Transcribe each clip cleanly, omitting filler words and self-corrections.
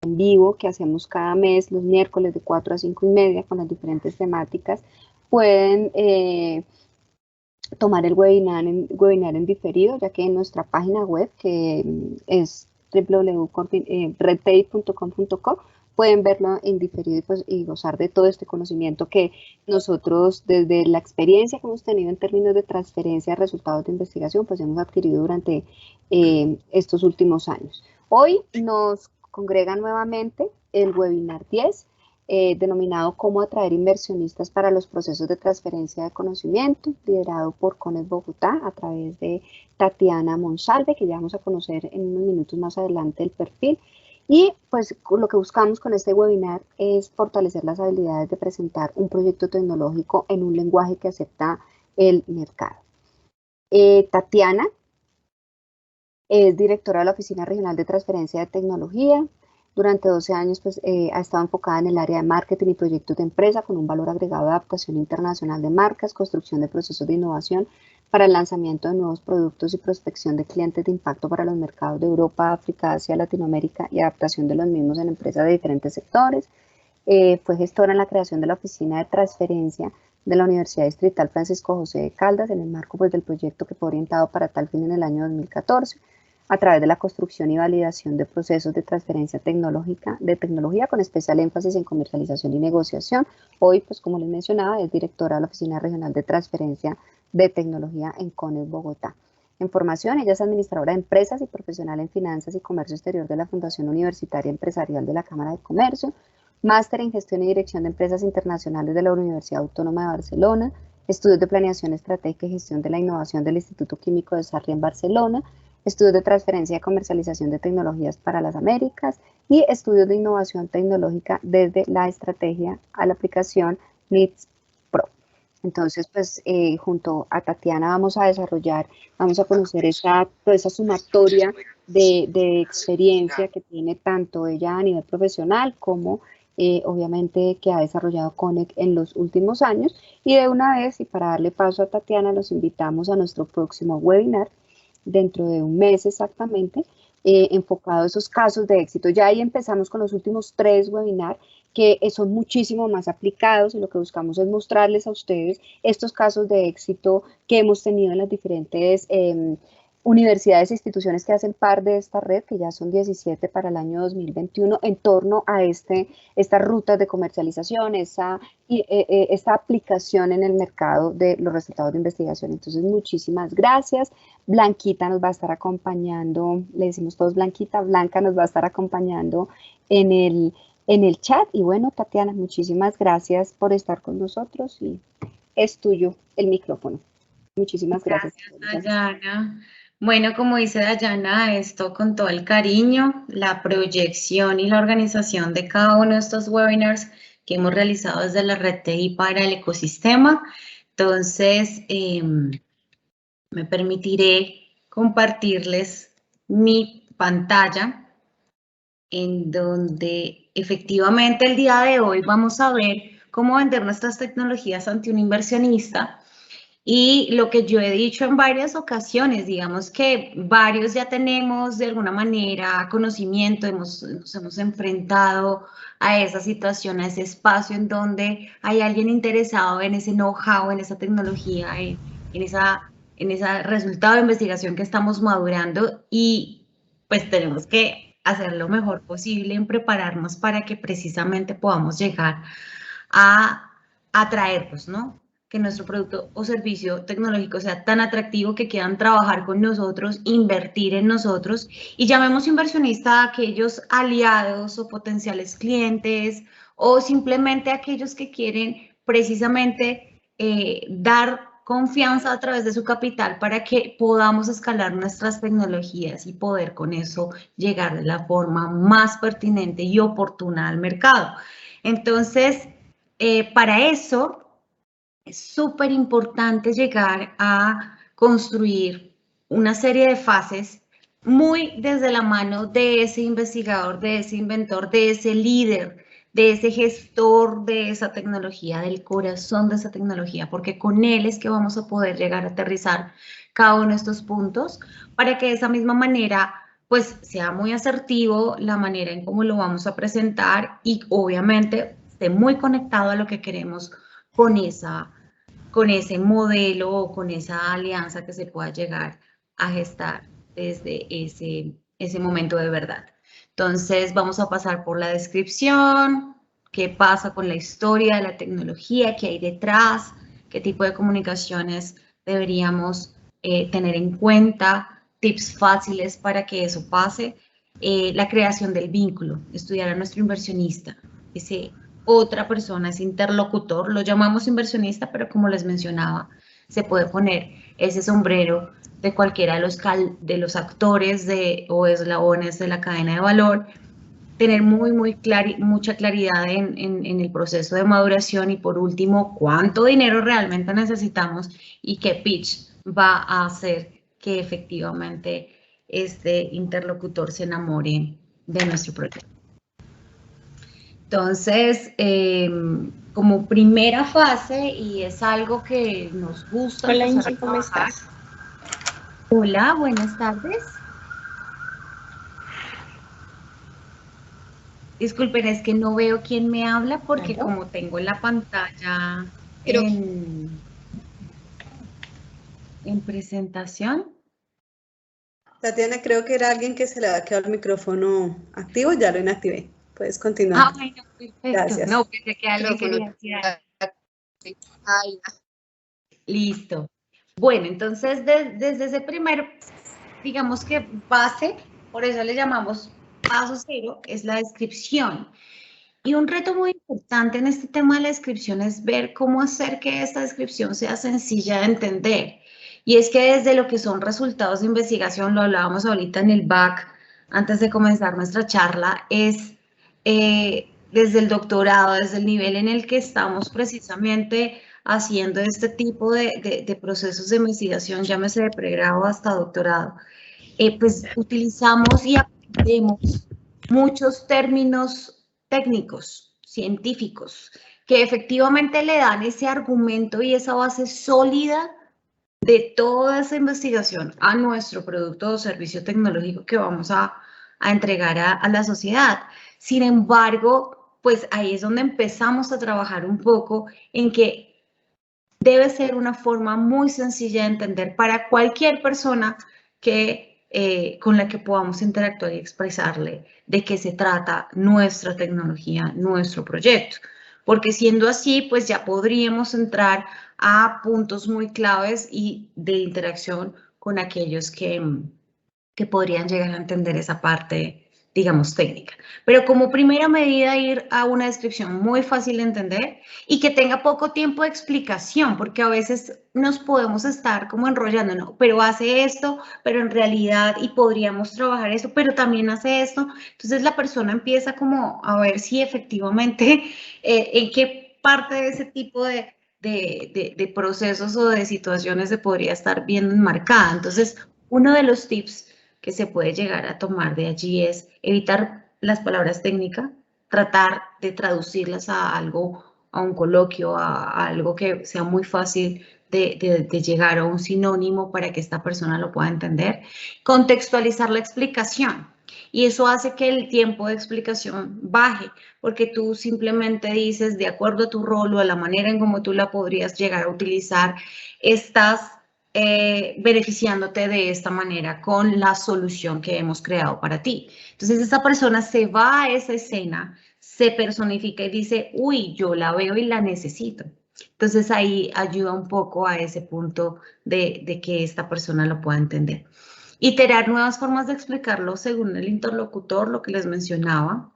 en vivo que hacemos cada mes, los miércoles de 4 a 5 y media, con las diferentes temáticas, pueden tomar el webinar en diferido, ya que en nuestra página web, que es www.redpay.com.co, pueden verlo en diferido y gozar de todo este conocimiento que nosotros, desde la experiencia que hemos tenido en términos de transferencia de resultados de investigación, pues hemos adquirido durante estos últimos años. Hoy nos congrega nuevamente el webinar 10, denominado Cómo atraer inversionistas para los procesos de transferencia de conocimiento, liderado por CONES Bogotá a través de Tatiana Monsalve, que ya vamos a conocer en unos minutos más adelante el perfil. Y pues lo que buscamos con este webinar es fortalecer las habilidades de presentar un proyecto tecnológico en un lenguaje que acepta el mercado. Tatiana es directora de la Oficina Regional de Transferencia de Tecnología. Durante 12 años pues, ha estado enfocada en el área de marketing y proyectos de empresa con un valor agregado de adaptación internacional de marcas, construcción de procesos de innovación para el lanzamiento de nuevos productos y prospección de clientes de impacto para los mercados de Europa, África, Asia, Latinoamérica y adaptación de los mismos en empresas de diferentes sectores. Fue gestora en la creación de la Oficina de Transferencia de la Universidad Distrital Francisco José de Caldas en el marco pues, del proyecto que fue orientado para tal fin en el año 2014 a través de la construcción y validación de procesos de transferencia tecnología con especial énfasis en comercialización y negociación. Hoy, pues como les mencionaba, es directora de la Oficina Regional de Transferencia de Tecnología en CONES Bogotá. En formación, ella es administradora de empresas y profesional en finanzas y comercio exterior de la Fundación Universitaria Empresarial de la Cámara de Comercio, máster en gestión y dirección de empresas internacionales de la Universidad Autónoma de Barcelona, estudios de planeación estratégica y gestión de la innovación del Instituto Químico de Sarria en Barcelona, estudios de transferencia y comercialización de tecnologías para las Américas y estudios de innovación tecnológica desde la estrategia a la aplicación NITS Pro. Entonces, pues junto a Tatiana vamos a conocer toda esa sumatoria de experiencia que tiene tanto ella a nivel profesional como obviamente que ha desarrollado CONEC en los últimos años. Y de una vez, y para darle paso a Tatiana, los invitamos a nuestro próximo webinar, dentro de un mes exactamente, enfocado a esos casos de éxito. Ya ahí empezamos con los últimos 3 webinars que son muchísimo más aplicados y lo que buscamos es mostrarles a ustedes estos casos de éxito que hemos tenido en las diferentes universidades e instituciones que hacen parte de esta red, que ya son 17 para el año 2021, en torno a estas rutas de comercialización, esta aplicación en el mercado de los resultados de investigación. Entonces, muchísimas gracias. Blanquita nos va a estar acompañando, le decimos todos Blanquita, Blanca nos va a estar acompañando en el chat. Y bueno, Tatiana, muchísimas gracias por estar con nosotros y es tuyo el micrófono. Muchísimas gracias. Gracias, Dayana. Bueno, como dice Dayana, esto con todo el cariño, la proyección y la organización de cada uno de estos webinars que hemos realizado desde la red TI para el ecosistema. Entonces, me permitiré compartirles mi pantalla en donde efectivamente el día de hoy vamos a ver cómo vender nuestras tecnologías ante un inversionista. Y lo que yo he dicho en varias ocasiones, digamos que varios ya tenemos de alguna manera conocimiento, nos hemos enfrentado a esa situación, a ese espacio en donde hay alguien interesado en ese know-how, en esa tecnología, en ese resultado de investigación que estamos madurando y pues tenemos que hacer lo mejor posible en prepararnos para que precisamente podamos llegar a atraerlos, ¿no? Que nuestro producto o servicio tecnológico sea tan atractivo que quieran trabajar con nosotros, invertir en nosotros y llamemos inversionista a aquellos aliados o potenciales clientes o simplemente a aquellos que quieren precisamente dar confianza a través de su capital para que podamos escalar nuestras tecnologías y poder con eso llegar de la forma más pertinente y oportuna al mercado. Entonces, para eso es súper importante llegar a construir una serie de fases muy desde la mano de ese investigador, de ese inventor, de ese líder, de ese gestor de esa tecnología, del corazón de esa tecnología, porque con él es que vamos a poder llegar a aterrizar cada uno de estos puntos para que de esa misma manera pues sea muy asertivo la manera en cómo lo vamos a presentar y obviamente esté muy conectado a lo que queremos con ese modelo o con esa alianza que se pueda llegar a gestar desde ese momento de verdad. Entonces vamos a pasar por la descripción, qué pasa con la historia de la tecnología, qué hay detrás, qué tipo de comunicaciones deberíamos tener en cuenta, tips fáciles para que eso pase, la creación del vínculo, estudiar a nuestro inversionista, ese otra persona, ese interlocutor, lo llamamos inversionista, pero como les mencionaba, se puede poner ese sombrero de cualquiera de los actores o eslabones de la cadena de valor, tener mucha claridad en el proceso de maduración y por último, cuánto dinero realmente necesitamos y qué pitch va a hacer que efectivamente este interlocutor se enamore de nuestro proyecto. Entonces, como primera fase, y es algo que nos gusta. Hola, Inchi, ¿cómo estás? Hola, buenas tardes. Disculpen, es que no veo quién me habla porque ¿Aló? como tengo la pantalla en presentación. Tatiana, creo que era alguien que se le había quedado el micrófono activo, ya lo inactivé. Puedes continuar. Ah, bueno, perfecto. Gracias. No, pensé que alguien quería decir algo. Listo. Bueno, entonces desde ese primer, digamos que base, por eso le llamamos paso cero, es la descripción. Y un reto muy importante en este tema de la descripción es ver cómo hacer que esta descripción sea sencilla de entender. Y es que desde lo que son resultados de investigación, lo hablábamos ahorita en el back, antes de comenzar nuestra charla, es desde el doctorado, desde el nivel en el que estamos precisamente haciendo este tipo de procesos de investigación, llámese de pregrado hasta doctorado, pues utilizamos y aprendemos muchos términos técnicos, científicos, que efectivamente le dan ese argumento y esa base sólida de toda esa investigación a nuestro producto o servicio tecnológico que vamos a entregar a la sociedad. Sin embargo, pues ahí es donde empezamos a trabajar un poco en que debe ser una forma muy sencilla de entender para cualquier persona con la que podamos interactuar y expresarle de qué se trata nuestra tecnología, nuestro proyecto. Porque siendo así, pues ya podríamos entrar a puntos muy claves y de interacción con aquellos que podrían llegar a entender esa parte, digamos, técnica. Pero como primera medida, ir a una descripción muy fácil de entender y que tenga poco tiempo de explicación, porque a veces nos podemos estar como enrollando, ¿no? Pero hace esto, pero en realidad, y podríamos trabajar eso, pero también hace esto. Entonces la persona empieza como a ver si efectivamente en qué parte de ese tipo de procesos o de situaciones se podría estar bien enmarcada. Entonces, uno de los tips que se puede llegar a tomar de allí es evitar las palabras técnicas, tratar de traducirlas a algo, a un coloquio, a algo que sea muy fácil de llegar a un sinónimo para que esta persona lo pueda entender, contextualizar la explicación. Y eso hace que el tiempo de explicación baje, porque tú simplemente dices, de acuerdo a tu rol o a la manera en cómo tú la podrías llegar a utilizar, estás beneficiándote de esta manera con la solución que hemos creado para ti. Entonces esa persona se va a esa escena, se personifica y dice, uy, yo la veo y la necesito. Entonces ahí ayuda un poco a ese punto de que esta persona lo pueda entender. Iterar nuevas formas de explicarlo según el interlocutor, lo que les mencionaba.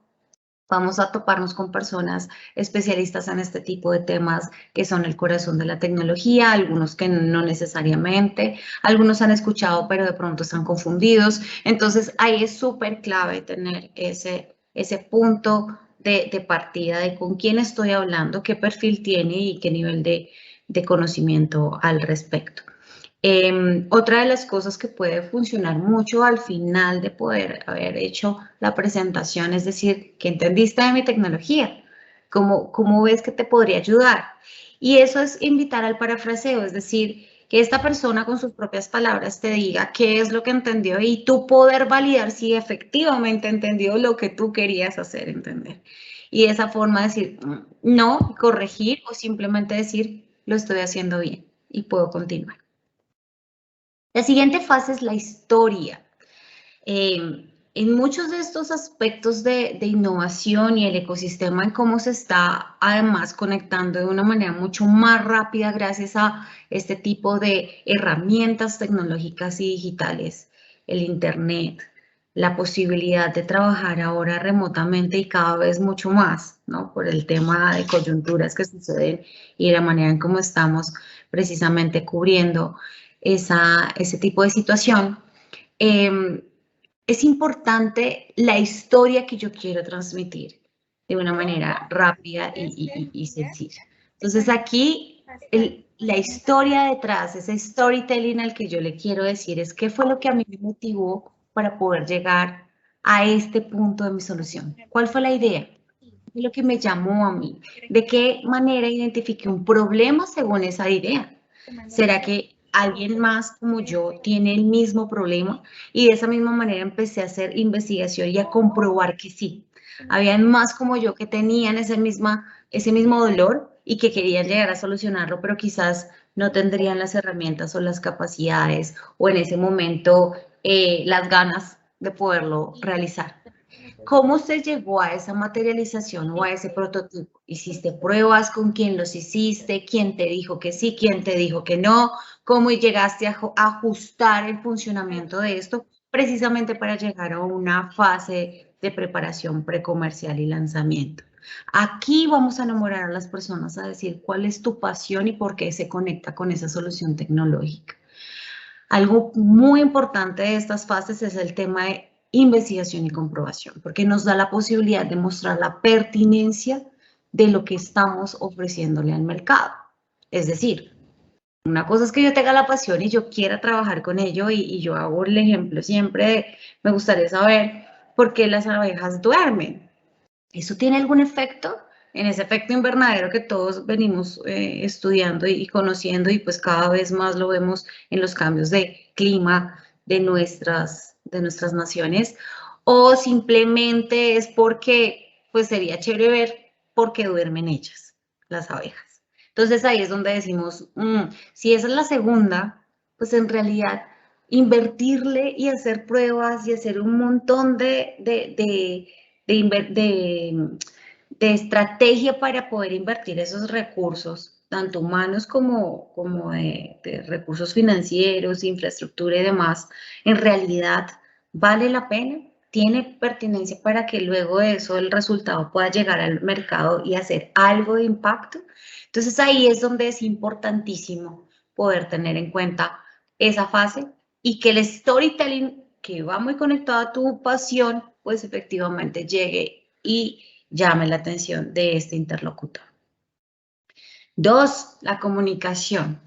Vamos a toparnos con personas especialistas en este tipo de temas que son el corazón de la tecnología, algunos que no necesariamente, algunos han escuchado pero de pronto están confundidos. Entonces ahí es súper clave tener ese punto de partida de con quién estoy hablando, qué perfil tiene y qué nivel de conocimiento al respecto. Otra de las cosas que puede funcionar mucho al final de poder haber hecho la presentación, es decir, ¿qué entendiste de mi tecnología? ¿Cómo ves que te podría ayudar? Y eso es invitar al parafraseo, es decir, que esta persona con sus propias palabras te diga qué es lo que entendió y tú poder validar si efectivamente entendió lo que tú querías hacer entender. Y de esa forma decir no, corregir o simplemente decir lo estoy haciendo bien y puedo continuar. La siguiente fase es la historia. En muchos de estos aspectos de innovación y el ecosistema en cómo se está además conectando de una manera mucho más rápida gracias a este tipo de herramientas tecnológicas y digitales, el Internet, la posibilidad de trabajar ahora remotamente y cada vez mucho más, ¿no? Por el tema de coyunturas que suceden y la manera en cómo estamos precisamente cubriendo ese tipo de situación. Es importante la historia que yo quiero transmitir de una manera rápida y sencilla. Entonces aquí la historia detrás, ese storytelling al que yo le quiero decir es qué fue lo que a mí me motivó para poder llegar a este punto de mi solución. ¿Cuál fue la idea? ¿Qué fue lo que me llamó a mí? ¿De qué manera identifiqué un problema según esa idea? ¿Será que alguien más como yo tiene el mismo problema? Y de esa misma manera empecé a hacer investigación y a comprobar que sí. Habían más como yo que tenían ese mismo dolor y que querían llegar a solucionarlo, pero quizás no tendrían las herramientas o las capacidades o en ese momento las ganas de poderlo realizar. ¿Cómo se llegó a esa materialización o a ese prototipo? ¿Hiciste pruebas? ¿Con quién los hiciste? ¿Quién te dijo que sí? ¿Quién te dijo que no? ¿Cómo llegaste a ajustar el funcionamiento de esto? Precisamente para llegar a una fase de preparación precomercial y lanzamiento. Aquí vamos a enamorar a las personas a decir cuál es tu pasión y por qué se conecta con esa solución tecnológica. Algo muy importante de estas fases es el tema de investigación y comprobación, porque nos da la posibilidad de mostrar la pertinencia de lo que estamos ofreciéndole al mercado. Es decir, una cosa es que yo tenga la pasión y yo quiera trabajar con ello y yo hago el ejemplo siempre de, me gustaría saber por qué las abejas duermen. ¿Eso tiene algún efecto? En ese efecto invernadero que todos venimos estudiando y conociendo y pues cada vez más lo vemos en los cambios de clima de nuestras naciones, o simplemente es porque pues sería chévere ver por qué duermen ellas, las abejas. Entonces ahí es donde decimos, si esa es la segunda, pues en realidad invertirle y hacer pruebas y hacer un montón de estrategia para poder invertir esos recursos, tanto humanos como de recursos financieros, infraestructura y demás, en realidad vale la pena, tiene pertinencia para que luego de eso el resultado pueda llegar al mercado y hacer algo de impacto. Entonces ahí es donde es importantísimo poder tener en cuenta esa fase y que el storytelling, que va muy conectado a tu pasión, pues efectivamente llegue y llame la atención de este interlocutor. 2, la comunicación.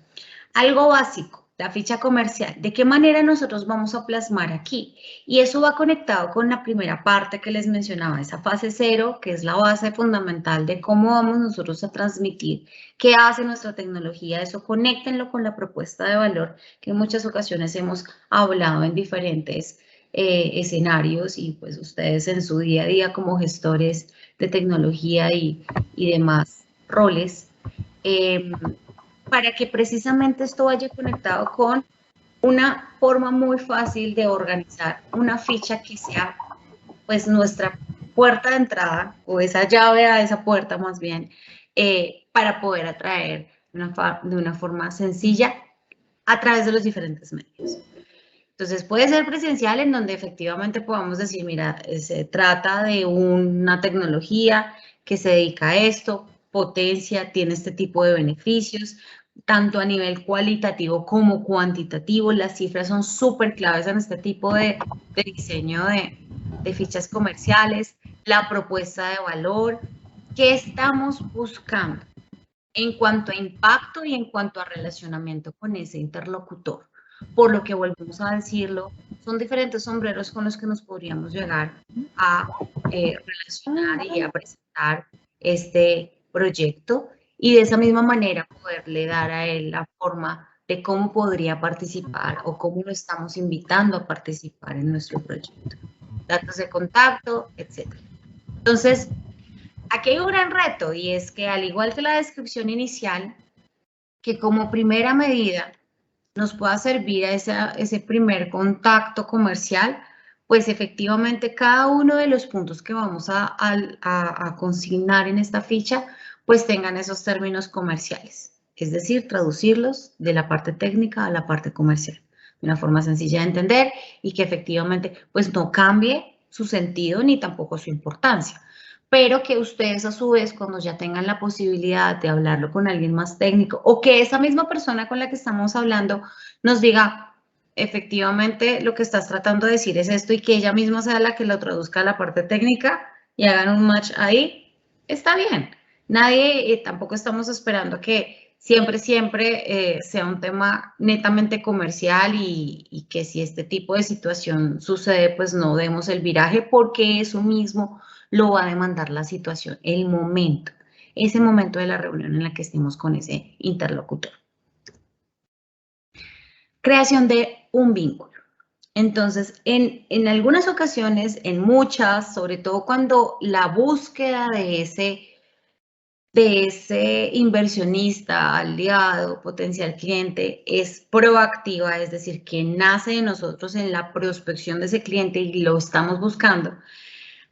Algo básico, la ficha comercial. ¿De qué manera nosotros vamos a plasmar aquí? Y eso va conectado con la primera parte que les mencionaba, esa fase 0, que es la base fundamental de cómo vamos nosotros a transmitir qué hace nuestra tecnología. Eso conéctenlo con la propuesta de valor, que en muchas ocasiones hemos hablado en diferentes escenarios y pues ustedes en su día a día como gestores de tecnología y demás roles, para que precisamente esto vaya conectado con una forma muy fácil de organizar una ficha que sea pues nuestra puerta de entrada o esa llave a esa puerta más bien, para poder atraer de una forma sencilla a través de los diferentes medios. Entonces puede ser presencial en donde efectivamente podamos decir, mira, se trata de una tecnología que se dedica a esto, potencia, tiene este tipo de beneficios, tanto a nivel cualitativo como cuantitativo. Las cifras son súper claves en este tipo de diseño de fichas comerciales, la propuesta de valor, qué estamos buscando en cuanto a impacto y en cuanto a relacionamiento con ese interlocutor. Por lo que volvemos a decirlo, son diferentes sombreros con los que nos podríamos llegar a relacionar y a presentar este proyecto y de esa misma manera poderle dar a él la forma de cómo podría participar o cómo lo estamos invitando a participar en nuestro proyecto. Datos de contacto, etc. Entonces, aquí hay un gran reto y es que al igual que la descripción inicial, que como primera medida nos pueda servir a ese primer contacto comercial, pues efectivamente cada uno de los puntos que vamos a consignar en esta ficha, pues tengan esos términos comerciales. Es decir, traducirlos de la parte técnica a la parte comercial, de una forma sencilla de entender y que efectivamente pues no cambie su sentido ni tampoco su importancia, pero que ustedes a su vez cuando ya tengan la posibilidad de hablarlo con alguien más técnico o que esa misma persona con la que estamos hablando nos diga efectivamente lo que estás tratando de decir es esto y que ella misma sea la que lo traduzca a la parte técnica y hagan un match ahí, está bien. Nadie, tampoco estamos esperando que siempre sea un tema netamente comercial y que si este tipo de situación sucede, pues no demos el viraje porque eso mismo lo va a demandar la situación, el momento, ese momento de la reunión en la que estemos con ese interlocutor. Creación de un vínculo. Entonces, en algunas ocasiones, en muchas, sobre todo cuando la búsqueda de ese inversionista, aliado, potencial cliente es proactiva, es decir, que nace de nosotros en la prospección de ese cliente y lo estamos buscando,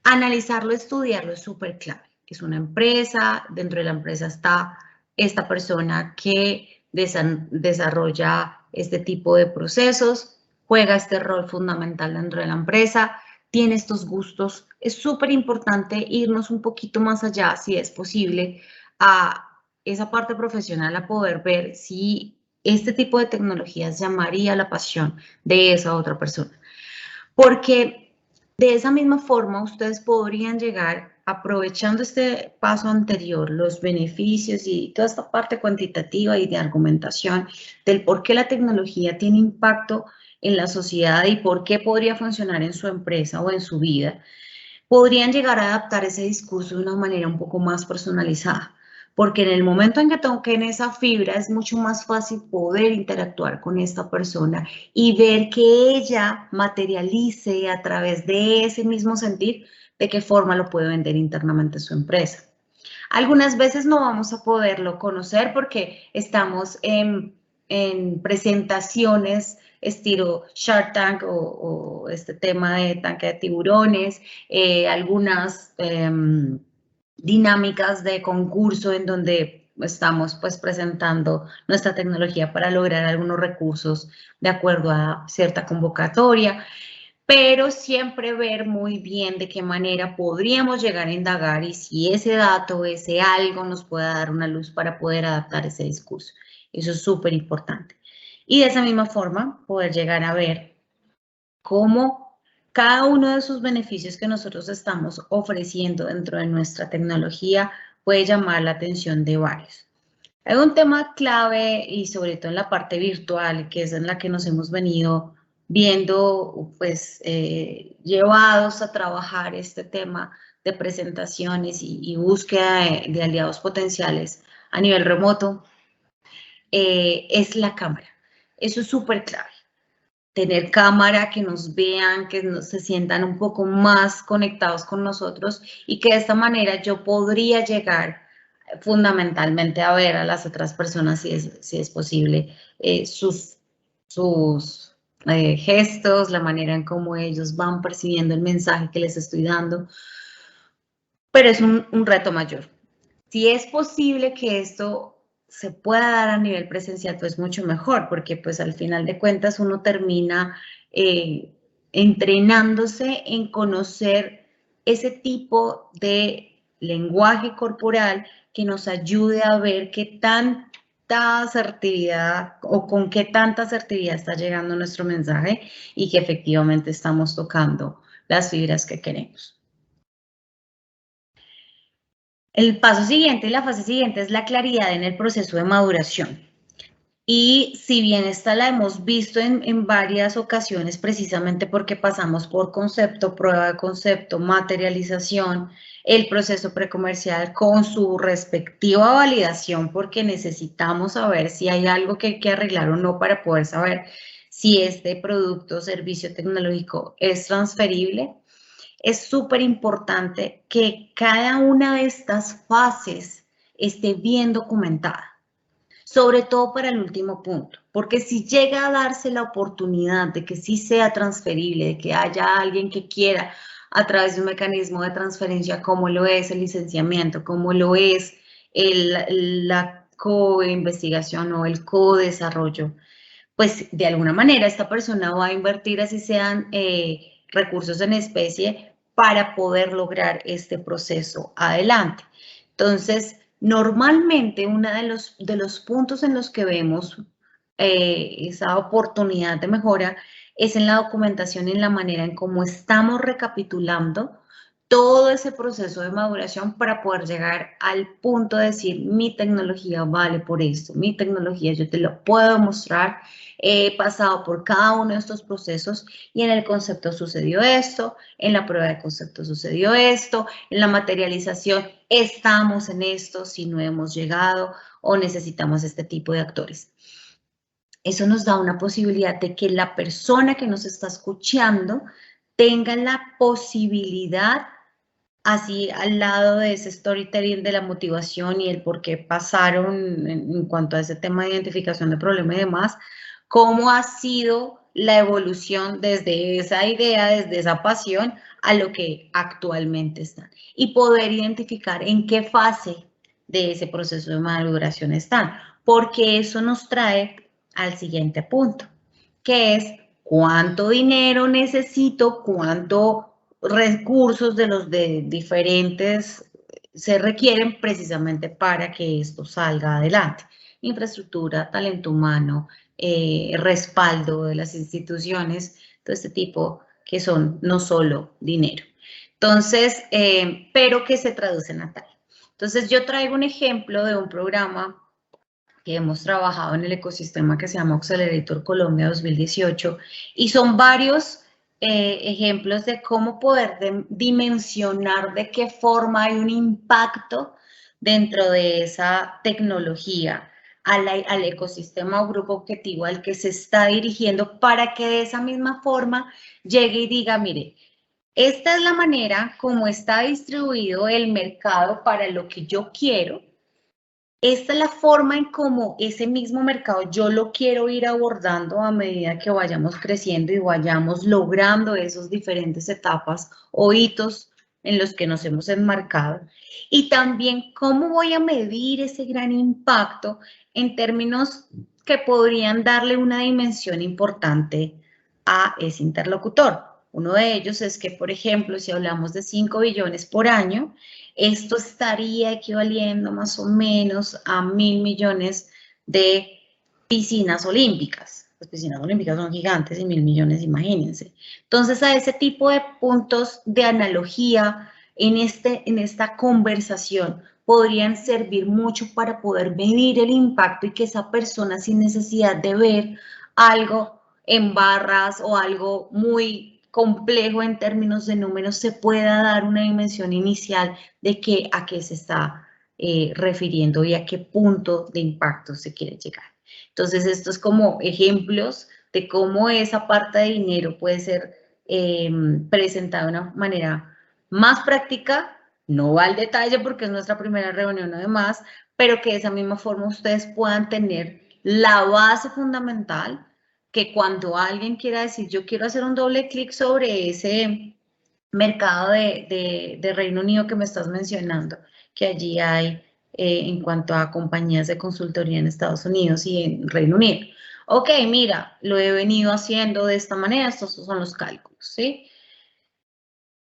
analizarlo, estudiarlo es súper clave. Es una empresa, dentro de la empresa está esta persona que desarrolla este tipo de procesos, juega este rol fundamental dentro de la empresa, tiene estos gustos. Es súper importante irnos un poquito más allá, si es posible, a esa parte profesional, a poder ver si este tipo de tecnologías llamaría la pasión de esa otra persona. Porque de esa misma forma ustedes podrían llegar, aprovechando este paso anterior, los beneficios y toda esta parte cuantitativa y de argumentación del por qué la tecnología tiene impacto en la sociedad y por qué podría funcionar en su empresa o en su vida, podrían llegar a adaptar ese discurso de una manera un poco más personalizada. Porque en el momento en que toquen esa fibra es mucho más fácil poder interactuar con esta persona y ver que ella materialice a través de ese mismo sentir de qué forma lo puede vender internamente su empresa. Algunas veces no vamos a poderlo conocer porque estamos en presentaciones estilo Shark Tank o este tema de tanque de tiburones, algunas dinámicas de concurso en donde estamos pues presentando nuestra tecnología para lograr algunos recursos de acuerdo a cierta convocatoria, pero siempre ver muy bien de qué manera podríamos llegar a indagar y si ese dato, ese algo nos puede dar una luz para poder adaptar ese discurso. Eso es súper importante. Y de esa misma forma poder llegar a ver cómo cada uno de esos beneficios que nosotros estamos ofreciendo dentro de nuestra tecnología puede llamar la atención de varios. Hay un tema clave y sobre todo en la parte virtual, que es en la que nos hemos venido viendo, pues, llevados a trabajar este tema de presentaciones y búsqueda de aliados potenciales a nivel remoto, es la cámara. Eso es súper clave. Tener cámara, que nos vean, que se sientan un poco más conectados con nosotros y que de esta manera yo podría llegar fundamentalmente a ver a las otras personas si es posible, sus gestos, la manera en cómo ellos van percibiendo el mensaje que les estoy dando, pero es un reto mayor. Si es posible que esto se pueda dar a nivel presencial, pues mucho mejor, porque pues al final de cuentas uno termina entrenándose en conocer ese tipo de lenguaje corporal que nos ayude a ver qué tanta asertividad o con qué tanta asertividad está llegando nuestro mensaje y que efectivamente estamos tocando las fibras que queremos. El paso siguiente y la fase siguiente es la claridad en el proceso de maduración. Y si bien esta la hemos visto en varias ocasiones, precisamente porque pasamos por concepto, prueba de concepto, materialización, el proceso precomercial con su respectiva validación, porque necesitamos saber si hay algo que hay que arreglar o no para poder saber si este producto o servicio tecnológico es transferible. Es súper importante que cada una de estas fases esté bien documentada. Sobre todo para el último punto, porque si llega a darse la oportunidad de que sí sea transferible, de que haya alguien que quiera a través de un mecanismo de transferencia como lo es el licenciamiento, como lo es la co-investigación o el co-desarrollo, pues de alguna manera esta persona va a invertir así sean recursos en especie para poder lograr este proceso adelante. Entonces, normalmente uno de los puntos en los que vemos esa oportunidad de mejora es en la documentación, en la manera en cómo estamos recapitulando todo ese proceso de maduración para poder llegar al punto de decir, mi tecnología vale por esto, mi tecnología yo te lo puedo mostrar, he pasado por cada uno de estos procesos y en el concepto sucedió esto, en la prueba de concepto sucedió esto, en la materialización estamos en esto, si no hemos llegado o necesitamos este tipo de actores. Eso nos da una posibilidad de que la persona que nos está escuchando tenga la posibilidad, así al lado de ese storytelling de la motivación y el por qué pasaron en cuanto a ese tema de identificación de problema y demás, cómo ha sido la evolución desde esa idea, desde esa pasión a lo que actualmente están. Y poder identificar en qué fase de ese proceso de maduración están, porque eso nos trae al siguiente punto, que es cuánto dinero necesito, cuánto recursos de los de diferentes se requieren precisamente para que esto salga adelante. Infraestructura, talento humano, respaldo de las instituciones, todo este tipo que son no solo dinero. Entonces, pero que se traducen a tal. Entonces, yo traigo un ejemplo de un programa que hemos trabajado en el ecosistema que se llama Accelerator Colombia 2018 y son varios ejemplos de cómo poder dimensionar de qué forma hay un impacto dentro de esa tecnología al ecosistema o grupo objetivo al que se está dirigiendo para que de esa misma forma llegue y diga, mire, esta es la manera como está distribuido el mercado para lo que yo quiero. Esta es la forma en cómo ese mismo mercado yo lo quiero ir abordando a medida que vayamos creciendo y vayamos logrando esas diferentes etapas o hitos en los que nos hemos enmarcado. Y también cómo voy a medir ese gran impacto en términos que podrían darle una dimensión importante a ese interlocutor. Uno de ellos es que, por ejemplo, si hablamos de 5 billones por año, esto estaría equivaliendo más o menos a 1.000 millones de piscinas olímpicas. Las piscinas olímpicas son gigantes y 1.000 millones, imagínense. Entonces, a ese tipo de puntos de analogía en esta conversación podrían servir mucho para poder medir el impacto y que esa persona, sin necesidad de ver algo en barras o algo muy complejo en términos de números, se pueda dar una dimensión inicial de a qué se está refiriendo y a qué punto de impacto se quiere llegar. Entonces, esto es como ejemplos de cómo esa parte de dinero puede ser presentada de una manera más práctica, no va al detalle porque es nuestra primera reunión además, pero que de esa misma forma ustedes puedan tener la base fundamental que cuando alguien quiera decir, yo quiero hacer un doble clic sobre ese mercado de Reino Unido que me estás mencionando, que allí hay en cuanto a compañías de consultoría en Estados Unidos y en Reino Unido. Ok, mira, lo he venido haciendo de esta manera, estos son los cálculos, ¿sí?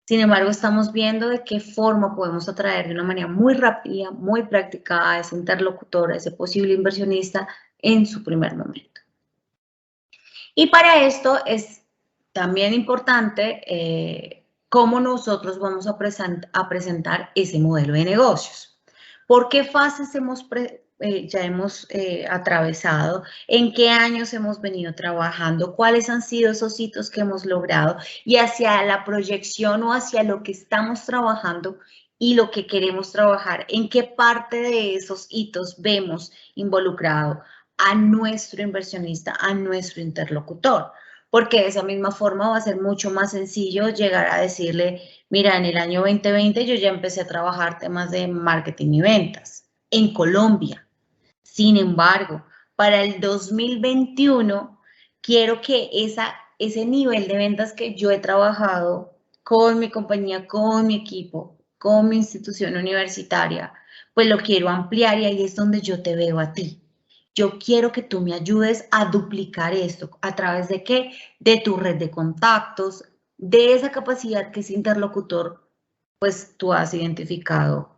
Sin embargo, estamos viendo de qué forma podemos atraer de una manera muy rápida, muy práctica a ese interlocutor, a ese posible inversionista en su primer momento. Y para esto es también importante cómo nosotros vamos a presentar ese modelo de negocios. ¿Por qué fases hemos ya hemos atravesado, en qué años hemos venido trabajando, cuáles han sido esos hitos que hemos logrado y hacia la proyección o hacia lo que estamos trabajando y lo que queremos trabajar, en qué parte de esos hitos vemos involucrado a nuestro inversionista, a nuestro interlocutor. Porque de esa misma forma va a ser mucho más sencillo llegar a decirle, mira, en el año 2020 yo ya empecé a trabajar temas de marketing y ventas en Colombia. Sin embargo, para el 2021 quiero que ese nivel de ventas que yo he trabajado con mi compañía, con mi equipo, con mi institución universitaria, pues lo quiero ampliar y ahí es donde yo te veo a ti. Yo quiero que tú me ayudes a duplicar esto. ¿A través de qué? De tu red de contactos, de esa capacidad que ese interlocutor, pues tú has identificado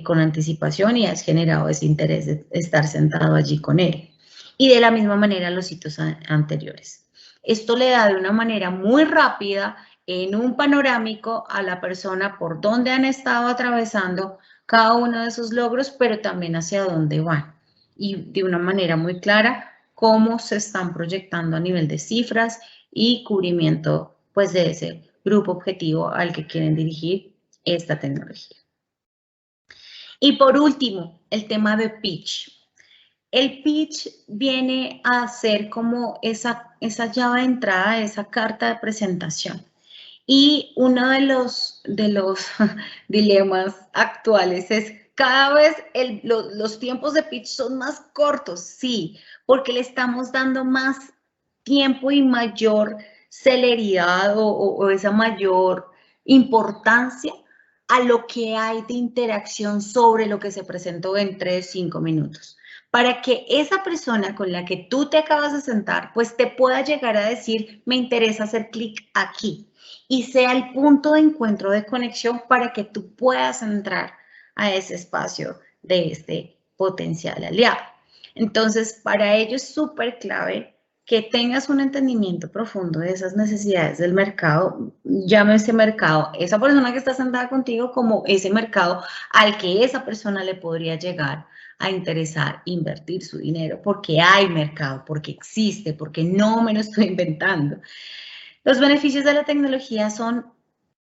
con anticipación y has generado ese interés de estar sentado allí con él. Y de la misma manera los hitos anteriores. Esto le da de una manera muy rápida, en un panorámico, a la persona por dónde han estado atravesando cada uno de esos logros, pero también hacia dónde van. Y de una manera muy clara cómo se están proyectando a nivel de cifras y cubrimiento pues de ese grupo objetivo al que quieren dirigir esta tecnología. Y por último, el tema de pitch. El pitch viene a ser como esa llave de entrada, esa carta de presentación. Y uno de los dilemas actuales es cada vez los tiempos de pitch son más cortos, sí, porque le estamos dando más tiempo y mayor celeridad o esa mayor importancia a lo que hay de interacción sobre lo que se presentó en 3-5 minutos. Para que esa persona con la que tú te acabas de sentar, pues te pueda llegar a decir, me interesa hacer clic aquí. Y sea el punto de encuentro de conexión para que tú puedas entrar a ese espacio de este potencial aliado. Entonces, para ello es súper clave que tengas un entendimiento profundo de esas necesidades del mercado, llámese mercado, esa persona que está sentada contigo como ese mercado al que esa persona le podría llegar a interesar invertir su dinero, porque hay mercado, porque existe, porque no me lo estoy inventando. Los beneficios de la tecnología son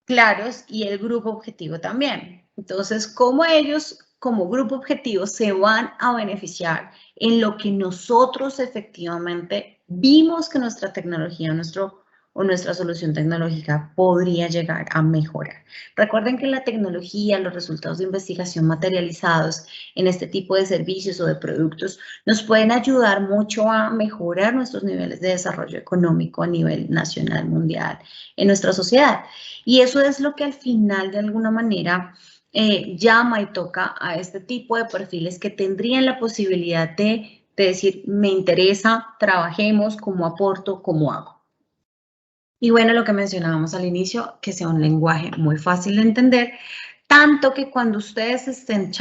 claros y el grupo objetivo también. Entonces, ¿cómo ellos como grupo objetivo se van a beneficiar en lo que nosotros efectivamente vimos que nuestra tecnología, nuestra solución tecnológica podría llegar a mejorar? Recuerden que la tecnología, los resultados de investigación materializados en este tipo de servicios o de productos nos pueden ayudar mucho a mejorar nuestros niveles de desarrollo económico a nivel nacional, mundial, en nuestra sociedad. Y eso es lo que al final de alguna manera llama y toca a este tipo de perfiles que tendrían la posibilidad de decir, me interesa, trabajemos, cómo aporto, cómo hago. Y bueno, lo que mencionábamos al inicio, que sea un lenguaje muy fácil de entender, tanto que cuando ustedes estén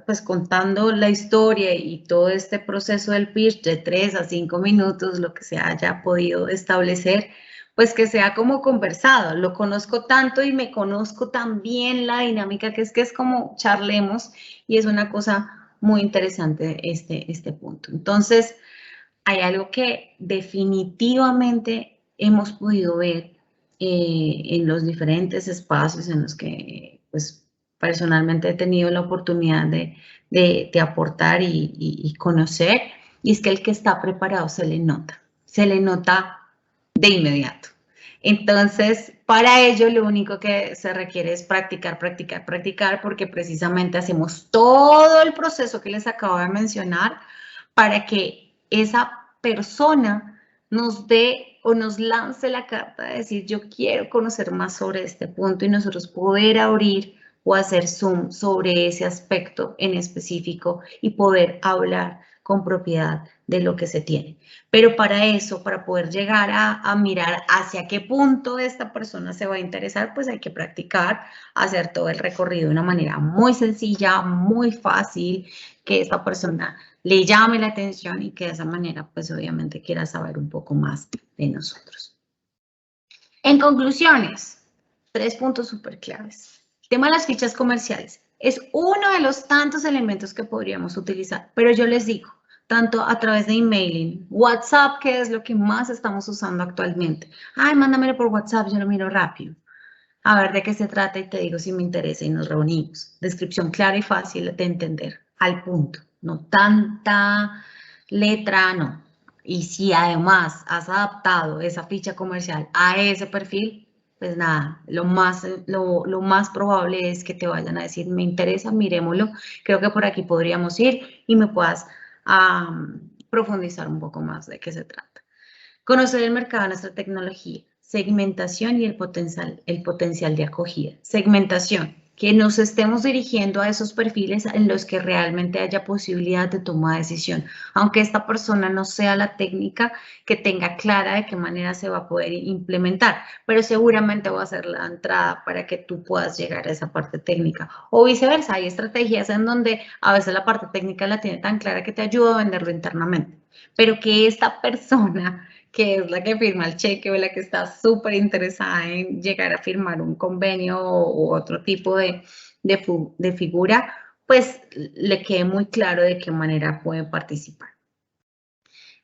pues, contando la historia y todo este proceso del pitch de 3 a 5 minutos, lo que se haya podido establecer, pues que sea como conversado. Lo conozco tanto y me conozco también la dinámica que es como charlemos y es una cosa muy interesante este punto. Entonces, hay algo que definitivamente hemos podido ver en los diferentes espacios en los que pues, personalmente he tenido la oportunidad de aportar y conocer, y es que el que está preparado se le nota de inmediato. Entonces, para ello lo único que se requiere es practicar, practicar, practicar, porque precisamente hacemos todo el proceso que les acabo de mencionar para que esa persona nos dé o nos lance la carta de decir yo quiero conocer más sobre este punto y nosotros poder abrir o hacer zoom sobre ese aspecto en específico y poder hablar con propiedad de lo que se tiene. Pero para eso, para poder llegar a mirar hacia qué punto esta persona se va a interesar, pues hay que practicar, hacer todo el recorrido de una manera muy sencilla, muy fácil, que esta persona le llame la atención y que de esa manera, pues obviamente quiera saber un poco más de nosotros. En conclusiones, 3 puntos súper claves. El tema de las fichas comerciales Es uno de los tantos elementos que podríamos utilizar, pero yo les digo, tanto a través de emailing, WhatsApp, que es lo que más estamos usando actualmente. Ay, mándamelo por WhatsApp, yo lo miro rápido. A ver de qué se trata y te digo si me interesa y nos reunimos. Descripción clara y fácil de entender, al punto, no tanta letra, no. Y si además has adaptado esa ficha comercial a ese perfil, pues nada, lo más probable es que te vayan a decir, me interesa, miremoslo, creo que por aquí podríamos ir y me puedas profundizar un poco más de qué se trata. Conocer el mercado de nuestra tecnología, segmentación y el potencial de acogida. Segmentación, que nos estemos dirigiendo a esos perfiles en los que realmente haya posibilidad de toma de decisión, aunque esta persona no sea la técnica que tenga clara de qué manera se va a poder implementar, pero seguramente va a ser la entrada para que tú puedas llegar a esa parte técnica. O viceversa, hay estrategias en donde a veces la parte técnica la tiene tan clara que te ayuda a venderlo internamente, pero que esta persona que es la que firma el cheque o la que está súper interesada en llegar a firmar un convenio u otro tipo de figura, pues le quede muy claro de qué manera puede participar.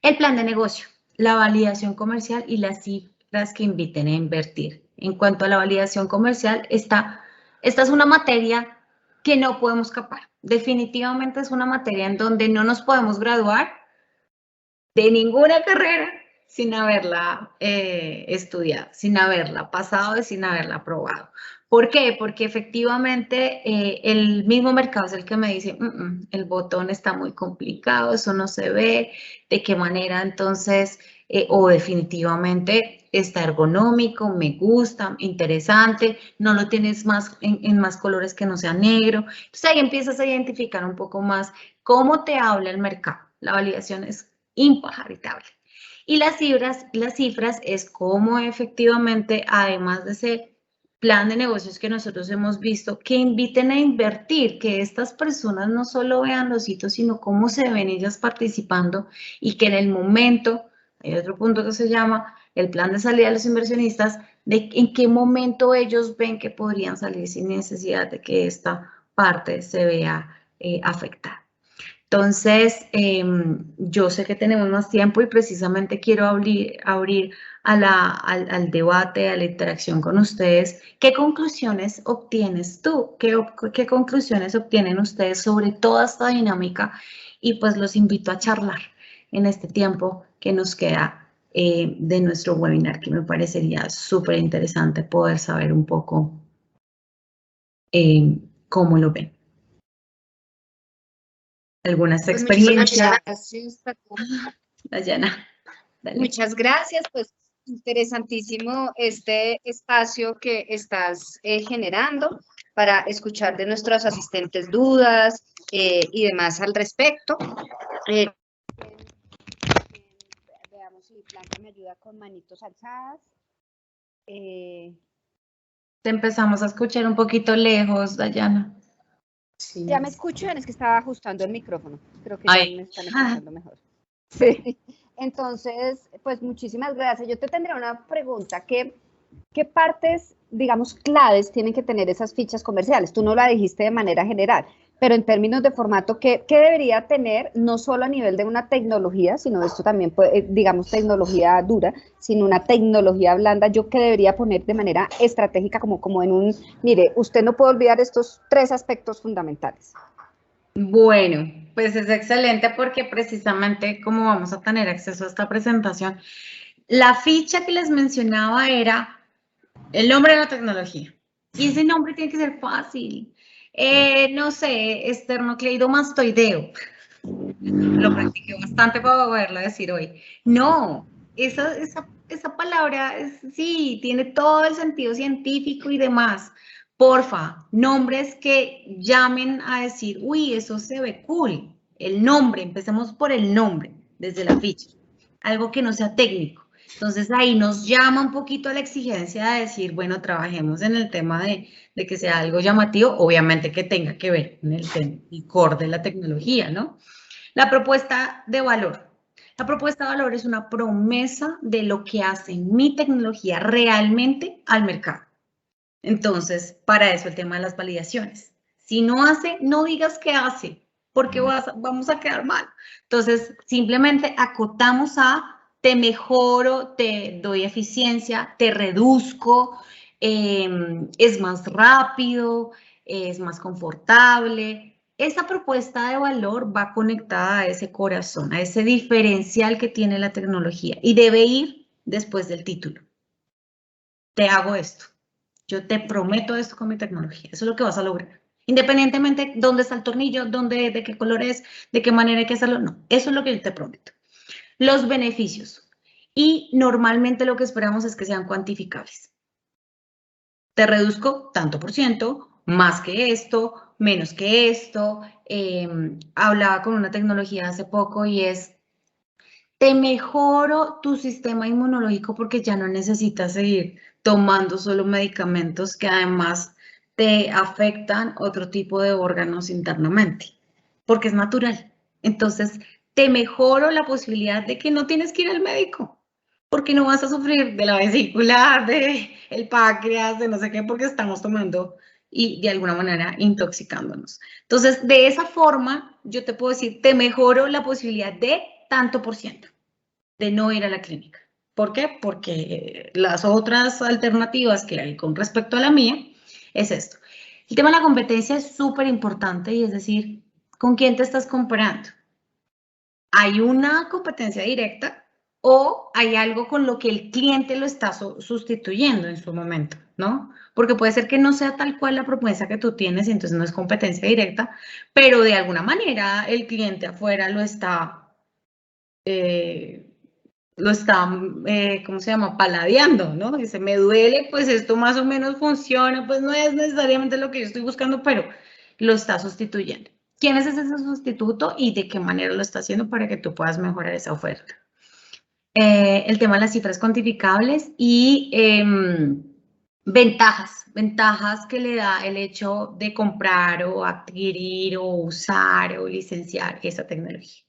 El plan de negocio, la validación comercial y las cifras que inviten a invertir. En cuanto a la validación comercial, esta es una materia que no podemos escapar. Definitivamente es una materia en donde no nos podemos graduar de ninguna carrera sin haberla estudiado, sin haberla pasado y sin haberla aprobado. ¿Por qué? Porque efectivamente el mismo mercado es el que me dice, el botón está muy complicado, eso no se ve, de qué manera entonces, o definitivamente está ergonómico, me gusta, interesante, no lo tienes más en más colores que no sea negro. Entonces ahí empiezas a identificar un poco más cómo te habla el mercado. La validación es imparitable. Y las cifras es cómo efectivamente, además de ese plan de negocios que nosotros hemos visto, que inviten a invertir, que estas personas no solo vean los hitos, sino cómo se ven ellas participando y que en el momento, hay otro punto que se llama el plan de salida de los inversionistas, de en qué momento ellos ven que podrían salir sin necesidad de que esta parte se vea afectada. Entonces, yo sé que tenemos más tiempo y precisamente quiero abrir al debate, a la interacción con ustedes. ¿Qué conclusiones obtienes tú? ¿Qué conclusiones obtienen ustedes sobre toda esta dinámica? Y pues los invito a charlar en este tiempo que nos queda de nuestro webinar, que me parecería súper interesante poder saber un poco cómo lo ven. ¿Algunas experiencias? Gracias, Dayana, dale. muchas gracias, pues interesantísimo este espacio que estás generando para escuchar de nuestros asistentes dudas y demás al respecto. Veamos si Blanca me ayuda con manitos alzadas. Te empezamos a escuchar un poquito lejos, Dayana. Sí. Ya me escuchan, es que estaba ajustando el micrófono. Creo que ya me están escuchando mejor. Sí. Entonces, pues muchísimas gracias. Yo te tendría una pregunta. ¿Qué partes, digamos, claves tienen que tener esas fichas comerciales? Tú no la dijiste de manera general, pero en términos de formato, ¿qué debería tener, no solo a nivel de una tecnología, sino esto también, digamos, tecnología dura, sino una tecnología blanda? ¿Yo qué debería poner de manera estratégica, como en un, mire, usted no puede olvidar estos 3 aspectos fundamentales? Bueno, pues es excelente porque precisamente como vamos a tener acceso a esta presentación, la ficha que les mencionaba era el nombre de la tecnología. Y ese nombre tiene que ser fácil. No sé, esternocleidomastoideo. Lo practiqué bastante para poderlo decir hoy. No, esa palabra sí, tiene todo el sentido científico y demás. Porfa, nombres que llamen a decir, uy, eso se ve cool. El nombre, empecemos por el nombre, desde la ficha. Algo que no sea técnico. Entonces ahí nos llama un poquito a la exigencia de decir, bueno, trabajemos en el tema de que sea algo llamativo, obviamente que tenga que ver con el core de la tecnología, ¿no? La propuesta de valor. La propuesta de valor es una promesa de lo que hace mi tecnología realmente al mercado. Entonces, para eso el tema de las validaciones. Si no hace, no digas que hace, porque vamos a quedar mal. Entonces, simplemente acotamos a te mejoro, te doy eficiencia, te reduzco, es más rápido, es más confortable. Esa propuesta de valor va conectada a ese corazón, a ese diferencial que tiene la tecnología y debe ir después del título. Te hago esto. Yo te prometo esto con mi tecnología. Eso es lo que vas a lograr. Independientemente de dónde está el tornillo, de qué color es, de qué manera hay que hacerlo. No, eso es lo que yo te prometo. Los beneficios. Y normalmente lo que esperamos es que sean cuantificables. Te reduzco tanto por ciento, más que esto, menos que esto. Hablaba con una tecnología hace poco y es, te mejoro tu sistema inmunológico porque ya no necesitas seguir tomando solo medicamentos que además te afectan otro tipo de órganos internamente, porque es natural. Entonces, te mejoro la posibilidad de que no tienes que ir al médico, porque no vas a sufrir de la vesícula, del páncreas, de no sé qué, porque estamos tomando y de alguna manera intoxicándonos. Entonces, de esa forma, yo te puedo decir, te mejoro la posibilidad de tanto por ciento de no ir a la clínica. ¿Por qué? Porque las otras alternativas que hay con respecto a la mía es esto. El tema de la competencia es súper importante y es decir, ¿con quién te estás comparando? ¿Hay una competencia directa o hay algo con lo que el cliente lo está sustituyendo en su momento, ¿no? Porque puede ser que no sea tal cual la propuesta que tú tienes y entonces no es competencia directa, pero de alguna manera el cliente afuera lo está ¿cómo se llama? Paladeando, ¿no? Dice, me duele, pues esto más o menos funciona, pues no es necesariamente lo que yo estoy buscando, pero lo está sustituyendo. ¿Quién es ese sustituto y de qué manera lo está haciendo para que tú puedas mejorar esa oferta? El tema de las cifras cuantificables y ventajas que le da el hecho de comprar o adquirir o usar o licenciar esa tecnología.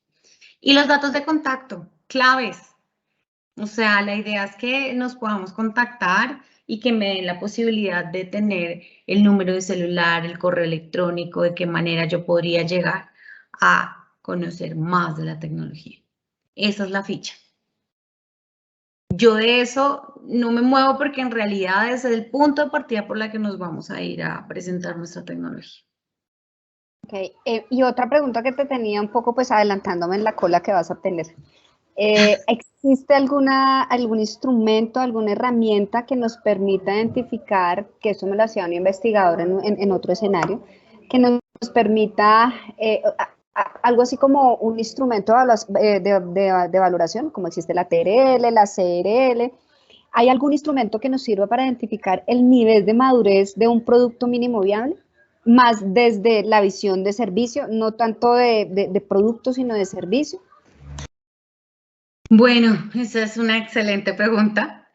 Y los datos de contacto, claves. O sea, la idea es que nos podamos contactar y que me den la posibilidad de tener el número de celular, el correo electrónico, de qué manera yo podría llegar a conocer más de la tecnología. Esa es la ficha. Yo de eso no me muevo porque en realidad es el punto de partida por la que nos vamos a ir a presentar nuestra tecnología. Ok, y otra pregunta que te tenía un poco pues adelantándome en la cola que vas a tener. ¿Existe algún instrumento, alguna herramienta que nos permita identificar, que eso me lo hacía un investigador en otro escenario, que nos permita algo así como un instrumento de valoración, como existe la TRL, la CRL? ¿Hay algún instrumento que nos sirva para identificar el nivel de madurez de un producto mínimo viable? Más desde la visión de servicio, no tanto de producto, sino de servicio. Bueno, esa es una excelente pregunta.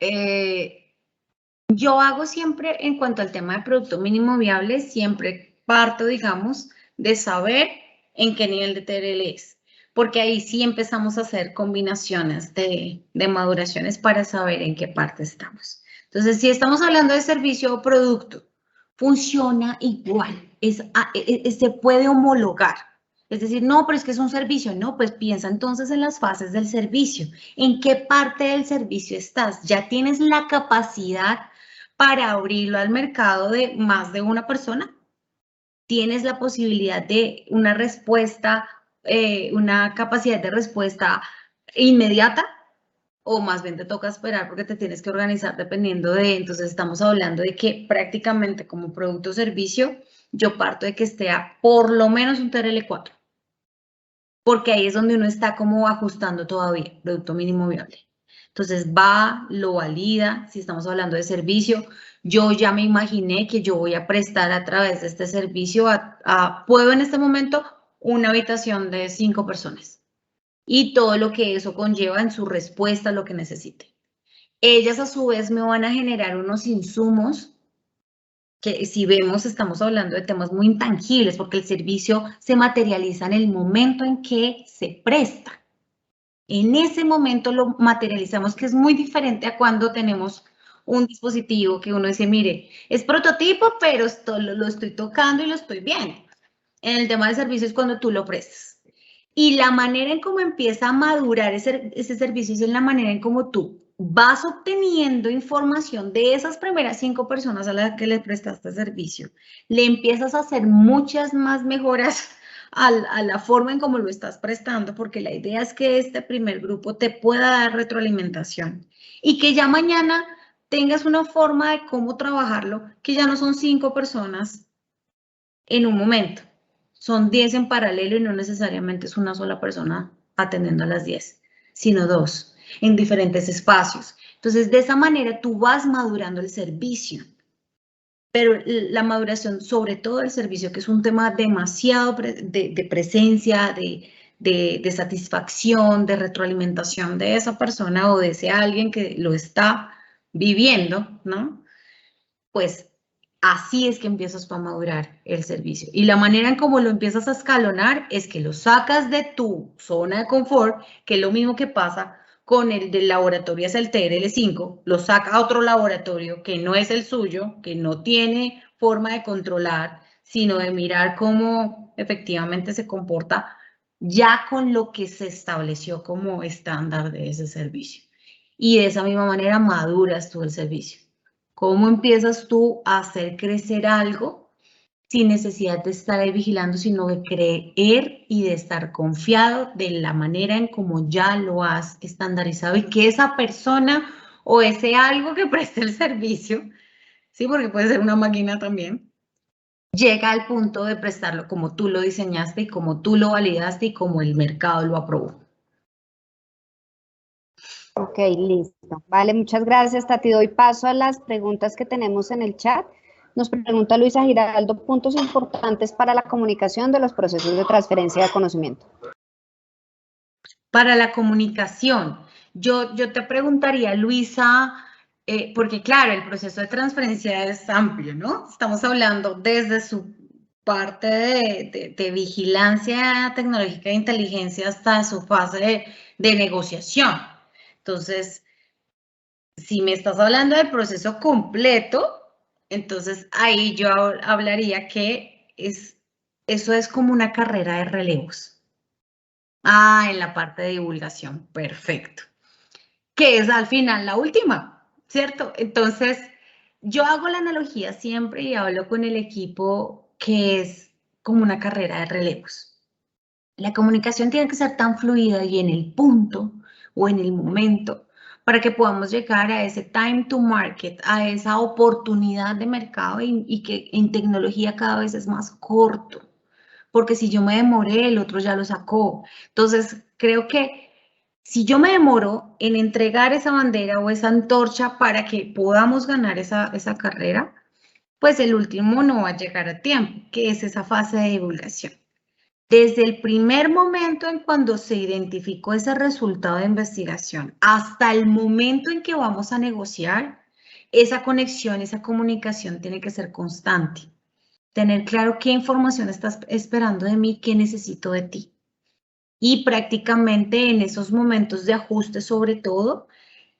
Yo hago siempre, en cuanto al tema de producto mínimo viable, siempre parto, digamos, de saber en qué nivel de TRL es, porque ahí sí empezamos a hacer combinaciones de maduraciones para saber en qué parte estamos. Entonces, si estamos hablando de servicio o producto, funciona igual, se puede homologar. Es decir, no, pero es que es un servicio. No, pues piensa entonces en las fases del servicio. ¿En qué parte del servicio estás? ¿Ya tienes la capacidad para abrirlo al mercado de más de una persona? ¿Tienes la posibilidad de una respuesta, una capacidad de respuesta inmediata? ¿O más bien te toca esperar porque te tienes que organizar dependiendo de? Entonces estamos hablando de que prácticamente como producto o servicio, yo parto de que esté a por lo menos un TRL 4. Porque ahí es donde uno está como ajustando todavía, producto mínimo viable. Entonces va, lo valida, si estamos hablando de servicio, yo ya me imaginé que yo voy a prestar a través de este servicio, puedo en este momento una habitación de 5 personas y todo lo que eso conlleva en su respuesta a lo que necesite. Ellas a su vez me van a generar unos insumos que si vemos estamos hablando de temas muy intangibles porque el servicio se materializa en el momento en que se presta. En ese momento lo materializamos, que es muy diferente a cuando tenemos un dispositivo que uno dice, mire, es prototipo, pero lo estoy tocando y lo estoy viendo. En el tema de servicios, cuando tú lo prestas. Y la manera en cómo empieza a madurar ese servicio es en la manera en cómo tú vas obteniendo información de esas primeras 5 personas a las que le prestaste servicio. Le empiezas a hacer muchas más mejoras a la forma en cómo lo estás prestando, porque la idea es que este primer grupo te pueda dar retroalimentación y que ya mañana tengas una forma de cómo trabajarlo, que ya no son 5 personas en un momento. Son 10 en paralelo y no necesariamente es una sola persona atendiendo a las 10, sino 2 en diferentes espacios. Entonces, de esa manera tú vas madurando el servicio. Pero la maduración, sobre todo el servicio, que es un tema demasiado de presencia, de satisfacción, de retroalimentación de esa persona o de ese alguien que lo está viviendo, ¿no? Pues así es que empiezas a madurar el servicio. Y la manera en cómo lo empiezas a escalonar es que lo sacas de tu zona de confort, que es lo mismo que pasa con el del laboratorio es el TRL5, lo saca a otro laboratorio que no es el suyo, que no tiene forma de controlar, sino de mirar cómo efectivamente se comporta ya con lo que se estableció como estándar de ese servicio. Y de esa misma manera maduras tú el servicio. ¿Cómo empiezas tú a hacer crecer algo sin necesidad de estar ahí vigilando, sino de creer y de estar confiado de la manera en cómo ya lo has estandarizado y que esa persona o ese algo que preste el servicio, sí, porque puede ser una máquina también, llega al punto de prestarlo como tú lo diseñaste y como tú lo validaste y como el mercado lo aprobó? Ok, listo. Vale, muchas gracias, Tati. Doy paso a las preguntas que tenemos en el chat. Nos pregunta Luisa Giraldo, puntos importantes para la comunicación de los procesos de transferencia de conocimiento. Para la comunicación, yo te preguntaría, Luisa, porque claro, el proceso de transferencia es amplio, ¿no? Estamos hablando desde su parte de vigilancia tecnológica e inteligencia hasta su fase de negociación. Entonces, si me estás hablando del proceso completo, entonces ahí yo hablaría que eso es como una carrera de relevos. Ah, en la parte de divulgación, perfecto. Que es al final la última, ¿cierto? Entonces, yo hago la analogía siempre y hablo con el equipo que es como una carrera de relevos. La comunicación tiene que ser tan fluida y en el punto o en el momento para que podamos llegar a ese time to market, a esa oportunidad de mercado y que en tecnología cada vez es más corto. Porque si yo me demoré, el otro ya lo sacó. Entonces, creo que si yo me demoro en entregar esa bandera o esa antorcha para que podamos ganar esa carrera, pues el último no va a llegar a tiempo, que es esa fase de divulgación. Desde el primer momento en cuando se identificó ese resultado de investigación hasta el momento en que vamos a negociar, esa conexión, esa comunicación tiene que ser constante. Tener claro qué información estás esperando de mí, qué necesito de ti. Y prácticamente en esos momentos de ajuste, sobre todo,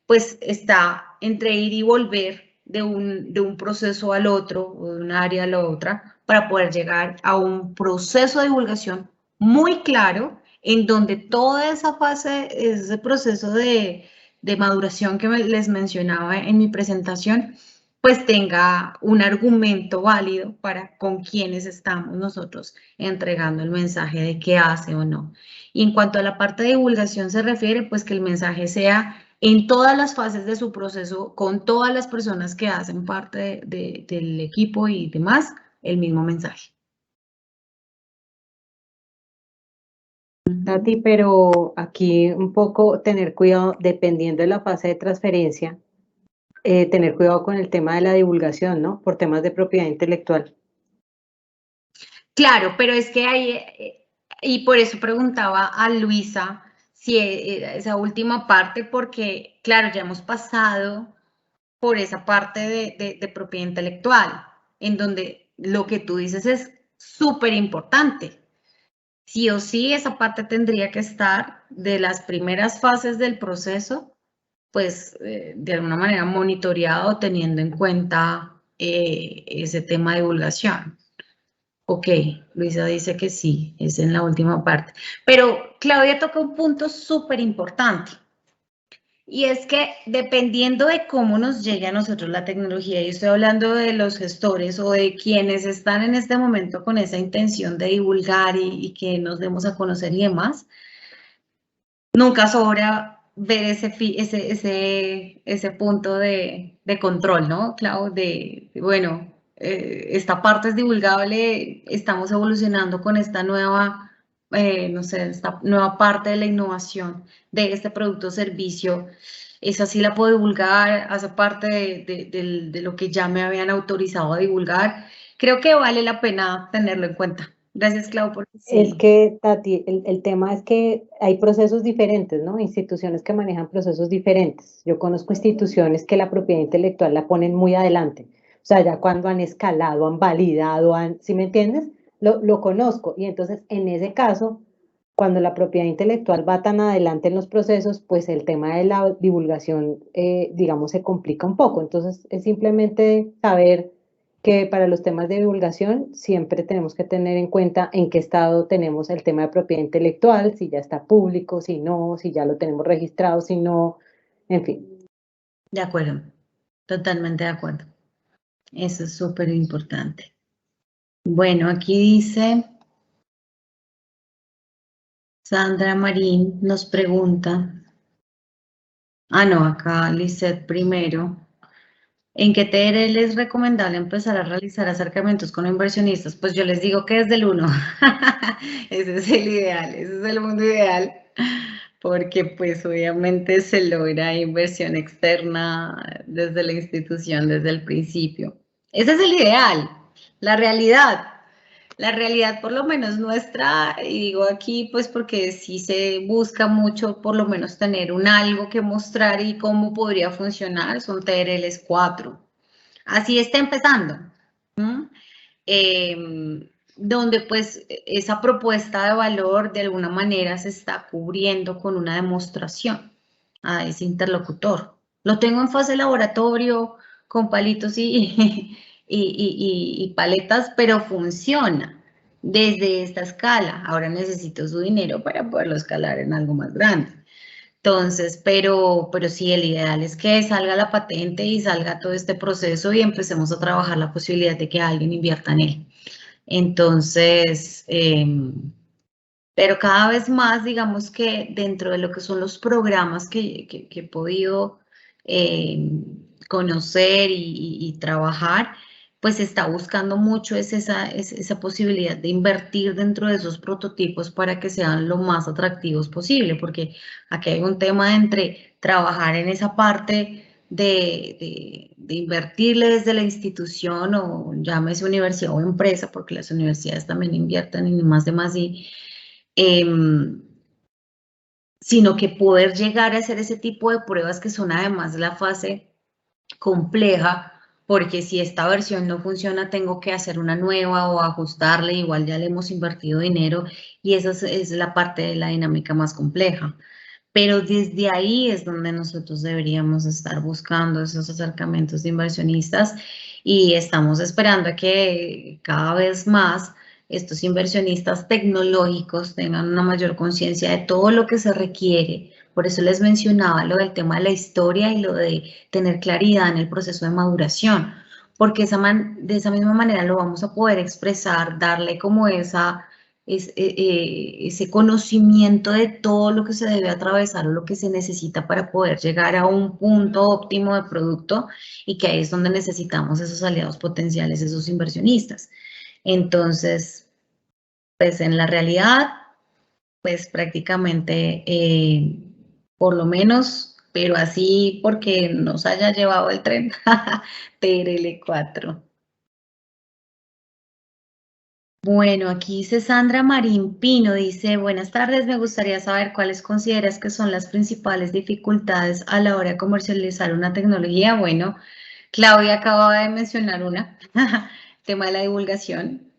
pues está entre ir y volver de un proceso al otro o de un área a la otra para poder llegar a un proceso de divulgación muy claro en donde toda esa fase, ese proceso de maduración que les mencionaba en mi presentación, pues tenga un argumento válido para con quienes estamos nosotros entregando el mensaje de qué hace o no. Y en cuanto a la parte de divulgación se refiere, pues que el mensaje sea en todas las fases de su proceso, con todas las personas que hacen parte del equipo y demás, el mismo mensaje. Tati, pero aquí un poco tener cuidado, dependiendo de la fase de transferencia, tener cuidado con el tema de la divulgación, ¿no? Por temas de propiedad intelectual. Claro, pero es que hay, y por eso preguntaba a Luisa si esa última parte, porque claro, ya hemos pasado por esa parte de propiedad intelectual, en donde lo que tú dices es súper importante. Sí o sí, esa parte tendría que estar de las primeras fases del proceso, pues de alguna manera monitoreado teniendo en cuenta ese tema de divulgación. Ok, Luisa dice que sí, es en la última parte. Pero Claudia toca un punto súper importante. Y es que dependiendo de cómo nos llegue a nosotros la tecnología, y estoy hablando de los gestores o de quienes están en este momento con esa intención de divulgar y que nos demos a conocer y demás, nunca sobra ver ese punto de control, ¿no, Clau? Bueno, esta parte es divulgable, estamos evolucionando con esta nueva, no sé, esta nueva parte de la innovación de este producto o servicio. Esa sí la puedo divulgar, hace parte de lo que ya me habían autorizado a divulgar. Creo que vale la pena tenerlo en cuenta. Gracias, Clau, porque Es sí. que, Tati, el tema es que hay procesos diferentes, ¿no? Instituciones que manejan procesos diferentes. Yo conozco instituciones que la propiedad intelectual la ponen muy adelante. O sea, ya cuando han escalado, han validado, ¿sí me entiendes? Lo conozco. Y entonces, en ese caso, cuando la propiedad intelectual va tan adelante en los procesos, pues el tema de la divulgación, digamos, se complica un poco. Entonces, es simplemente saber que para los temas de divulgación siempre tenemos que tener en cuenta en qué estado tenemos el tema de propiedad intelectual, si ya está público, si no, si ya lo tenemos registrado, si no, en fin. De acuerdo, totalmente de acuerdo. Eso es súper importante. Bueno, aquí dice Sandra Marín, nos pregunta. No, acá Lisette primero. ¿En qué TRL es recomendable empezar a realizar acercamientos con inversionistas? Pues yo les digo que desde el 1. Ese es el ideal, ese es el mundo ideal, porque pues obviamente se logra inversión externa desde la institución, desde el principio. Ese es el ideal, la realidad. La realidad por lo menos nuestra, y digo aquí pues porque sí se busca mucho por lo menos tener un algo que mostrar y cómo podría funcionar, son TRLs 4. Así está empezando. Donde pues esa propuesta de valor de alguna manera se está cubriendo con una demostración a ese interlocutor. Lo tengo en fase laboratorio con palitos y paletas, pero funciona desde esta escala. Ahora necesito su dinero para poderlo escalar en algo más grande. Entonces, pero sí, el ideal es que salga la patente y salga todo este proceso y empecemos a trabajar la posibilidad de que alguien invierta en él. Entonces, pero cada vez más, digamos que dentro de lo que son los programas que he podido conocer y trabajar, pues se está buscando mucho esa posibilidad de invertir dentro de esos prototipos para que sean lo más atractivos posible, porque aquí hay un tema entre trabajar en esa parte de invertirle desde la institución o llámese universidad o empresa, porque las universidades también invierten y más de más sino que poder llegar a hacer ese tipo de pruebas que son además la fase compleja, porque si esta versión no funciona, tengo que hacer una nueva o ajustarle, igual ya le hemos invertido dinero y esa es la parte de la dinámica más compleja. Pero desde ahí es donde nosotros deberíamos estar buscando esos acercamientos de inversionistas y estamos esperando a que cada vez más estos inversionistas tecnológicos tengan una mayor conciencia de todo lo que se requiere. Por eso les mencionaba lo del tema de la historia y lo de tener claridad en el proceso de maduración, porque de esa misma manera lo vamos a poder expresar, darle como ese conocimiento de todo lo que se debe atravesar o lo que se necesita para poder llegar a un punto óptimo de producto y que ahí es donde necesitamos esos aliados potenciales, esos inversionistas. Entonces, pues en la realidad, pues prácticamente, por lo menos, pero así porque nos haya llevado el tren, TRL 4. Bueno, aquí dice Sandra Marín Pino, dice, buenas tardes, me gustaría saber cuáles consideras que son las principales dificultades a la hora de comercializar una tecnología. Bueno, Claudia acaba de mencionar una, tema de la divulgación,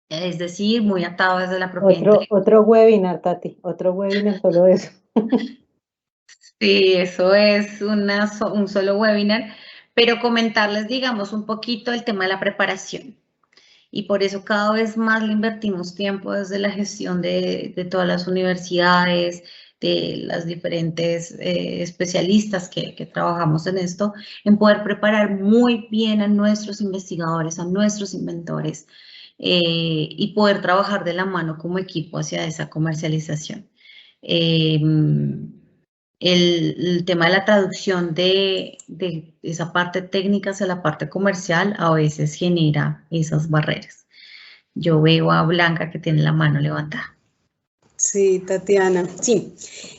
es decir, muy atado desde la propiedad intelectual. Otro webinar, Tati, otro webinar solo de eso. Sí, eso es un solo webinar, pero comentarles, digamos, un poquito el tema de la preparación. Y por eso cada vez más le invertimos tiempo desde la gestión de todas las universidades, de las diferentes especialistas que trabajamos en esto, en poder preparar muy bien a nuestros investigadores, a nuestros inventores, y poder trabajar de la mano como equipo hacia esa comercialización. El tema de la traducción de esa parte técnica hacia la parte comercial a veces genera esas barreras. Yo veo a Blanca que tiene la mano levantada. Sí, Tatiana. Sí,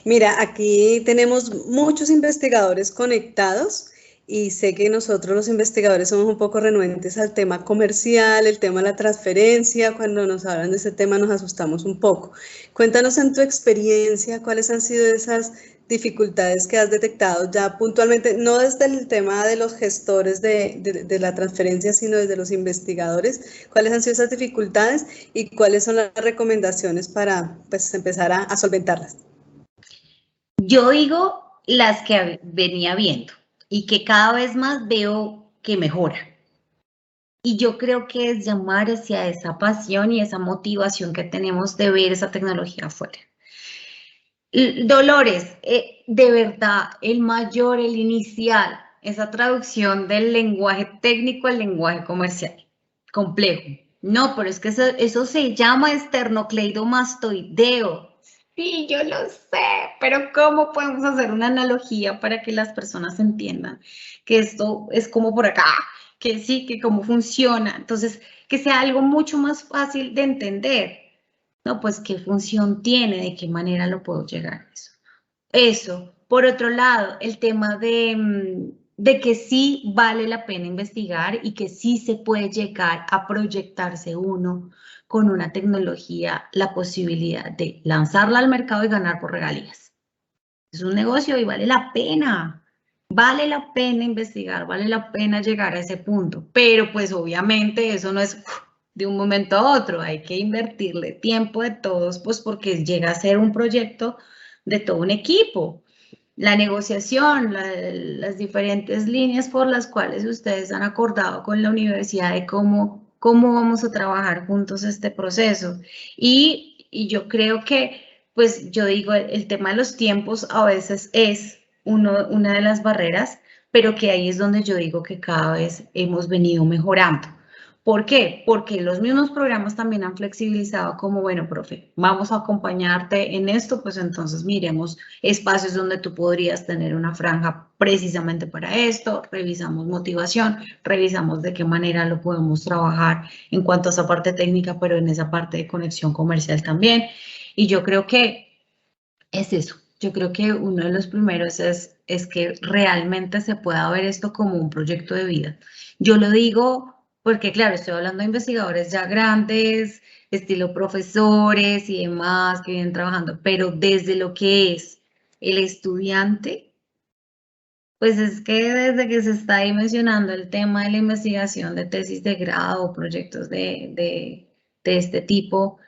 mira, aquí tenemos muchos investigadores conectados y sé que nosotros los investigadores somos un poco renuentes al tema comercial, el tema de la transferencia. Cuando nos hablan de ese tema nos asustamos un poco. Cuéntanos en tu experiencia cuáles han sido esas dificultades que has detectado ya puntualmente, no desde el tema de los gestores de la transferencia, sino desde los investigadores. ¿Cuáles han sido esas dificultades y cuáles son las recomendaciones para pues, empezar a solventarlas? Yo digo las que venía viendo y que cada vez más veo que mejora. Y yo creo que es llamar hacia esa pasión y esa motivación que tenemos de ver esa tecnología afuera. Dolores, de verdad, el mayor, el inicial, esa traducción del lenguaje técnico al lenguaje comercial, complejo. No, pero es que eso se llama esternocleidomastoideo. Sí, yo lo sé, pero ¿cómo podemos hacer una analogía para que las personas entiendan que esto es como por acá, que sí, que cómo funciona? Entonces, que sea algo mucho más fácil de entender. No, pues qué función tiene, de qué manera lo puedo llegar a eso. Eso. Por otro lado, el tema de que sí vale la pena investigar y que sí se puede llegar a proyectarse uno con una tecnología, la posibilidad de lanzarla al mercado y ganar por regalías. Es un negocio y vale la pena. Vale la pena investigar, vale la pena llegar a ese punto, pero pues obviamente eso no es de un momento a otro, hay que invertirle tiempo de todos, pues porque llega a ser un proyecto de todo un equipo. La negociación, las diferentes líneas por las cuales ustedes han acordado con la universidad de cómo vamos a trabajar juntos este proceso. Y yo creo que, pues yo digo, el tema de los tiempos a veces es una de las barreras, pero que ahí es donde yo digo que cada vez hemos venido mejorando. ¿Por qué? Porque los mismos programas también han flexibilizado como, bueno, profe, vamos a acompañarte en esto, pues entonces miremos espacios donde tú podrías tener una franja precisamente para esto, revisamos motivación, revisamos de qué manera lo podemos trabajar en cuanto a esa parte técnica, pero en esa parte de conexión comercial también. Y yo creo que es eso. Yo creo que uno de los primeros es que realmente se pueda ver esto como un proyecto de vida. Yo lo digo porque, claro, estoy hablando de investigadores ya grandes, estilo profesores y demás que vienen trabajando, pero desde lo que es el estudiante, pues es que desde que se está ahí mencionando el tema de la investigación de tesis de grado o proyectos de este tipo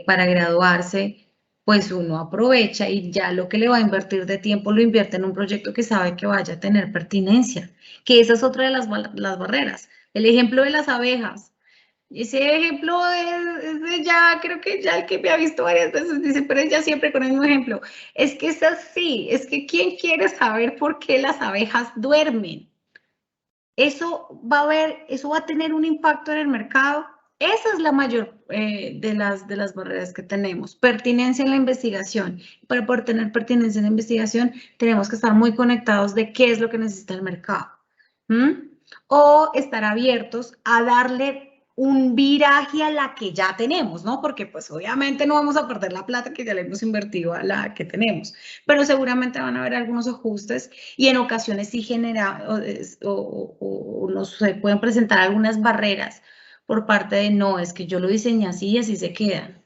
para graduarse, pues uno aprovecha y ya lo que le va a invertir de tiempo lo invierte en un proyecto que sabe que vaya a tener pertinencia, que esa es otra de las barreras. El ejemplo de las abejas. Ese ejemplo es ya, creo que ya el que me ha visto varias veces dice, pero ella siempre con el mismo ejemplo. Es que es así, es que ¿quién quiere saber por qué las abejas duermen? Eso eso va a tener un impacto en el mercado. Esa es la mayor de las barreras que tenemos. Pertinencia en la investigación. Para poder tener pertinencia en la investigación, tenemos que estar muy conectados de qué es lo que necesita el mercado. O estar abiertos a darle un viraje a la que ya tenemos, ¿no? Porque pues obviamente no vamos a perder la plata que ya le hemos invertido a la que tenemos, pero seguramente van a haber algunos ajustes y en ocasiones sí genera o nos pueden presentar algunas barreras por parte de no, es que yo lo diseñé así y así se quedan.